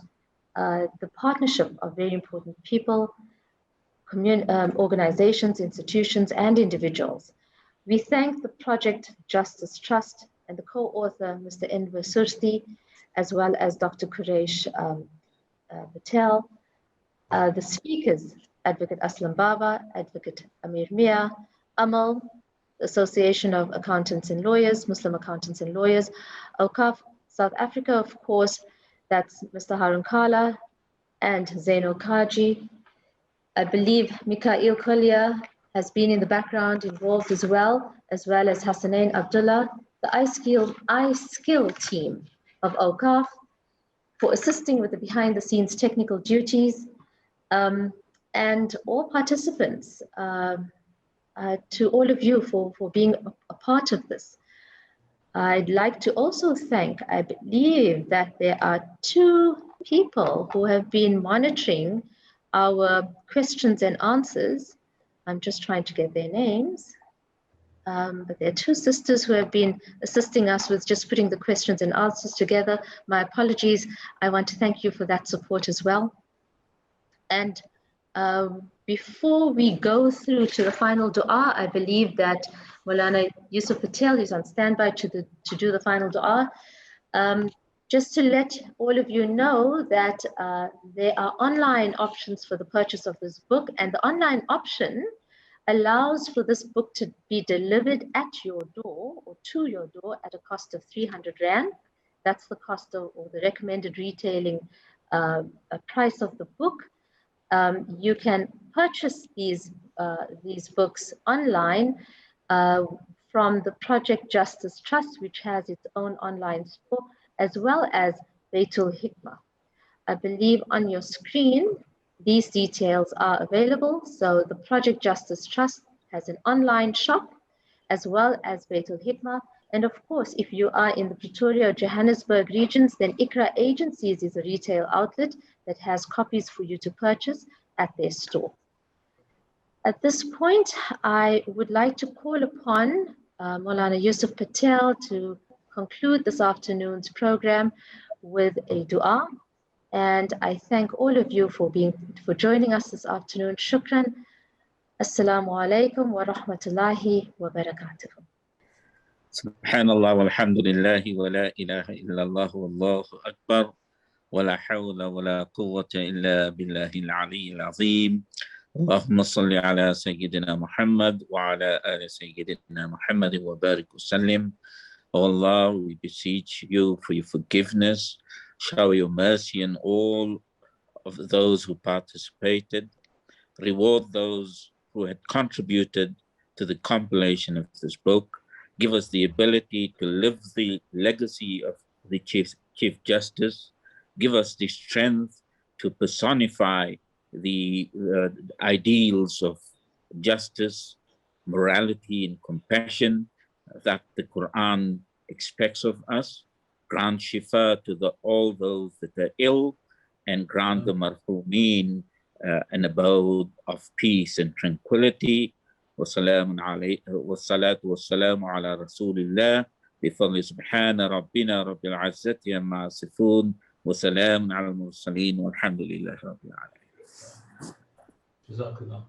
the partnership of very important people, organizations, institutions, and individuals. We thank the Project Justice Trust and the co-author, Mr. Enver Surty, as well as Dr. Quresh Patel, the speakers, Advocate Aslam Bava, Advocate Ameermia, AMAL, the Association of Accountants and Lawyers, Muslim Accountants and Lawyers, Awqaf, South Africa, of course, that's Mr. Haroon Kalla and Zeinoul Cajee. I believe Mikhail Kolya has been in the background involved as well as Hassanein Abdullah, the iSkill team of Awqaf, for assisting with the behind-the-scenes technical duties, and all participants, to all of you for being a part of this. I'd like to also thank, I believe that there are 2 people who have been monitoring our questions and answers. I'm just trying to get their names. But there are 2 sisters who have been assisting us with just putting the questions and answers together. My apologies. I want to thank you for that support as well. And before we go through to the final dua, I believe that Maulana Yusuf Patel is on standby to do the final dua. Just to let all of you know that there are online options for the purchase of this book, and the online option allows for this book to be delivered at your door or to your door at a cost of 300 Rand. That's the cost of, or the recommended retailing price of the book. You can purchase these books online from the Project Justice Trust, which has its own online store, as well as Baitul Hikmah. I believe on your screen, these details are available. So the Project Justice Trust has an online shop, as well as Baitul Hikmah. And of course, if you are in the Pretoria or Johannesburg regions, then Ikra Agencies is a retail outlet that has copies for you to purchase at their store. At this point, I would like to call upon Maulana Yusuf Patel to conclude this afternoon's program with a dua. And I thank all of you for joining us this afternoon. Shukran. Assalamu alaikum wa rahmatullahi wa barakatuh. Subhanallah walhamdulillah wa la ilaha illallah wallahu akbar wa la hawla wa la quwwata illa billahi al-aliyyil azim. Allahumma salli ala Sayyidina Muhammad wa ala ali Sayyidina Muhammad wa barik wa sallim. O Allah, we beseech you for your forgiveness. Shower your mercy on all of those who participated. Reward those who had contributed to the compilation of this book. Give us the ability to live the legacy of the Chief Justice. Give us the strength to personify the ideals of justice, morality, and compassion that the Quran expects of us. Grant shifa to all those that are ill, and grant the marhumeen an abode of peace and tranquility. والصلاة والسلام على رسول الله بفضل سبحان ربنا رب العزة عما يصفون وسلام على المرسلين والحمد لله رب العالمين. Jazakallah.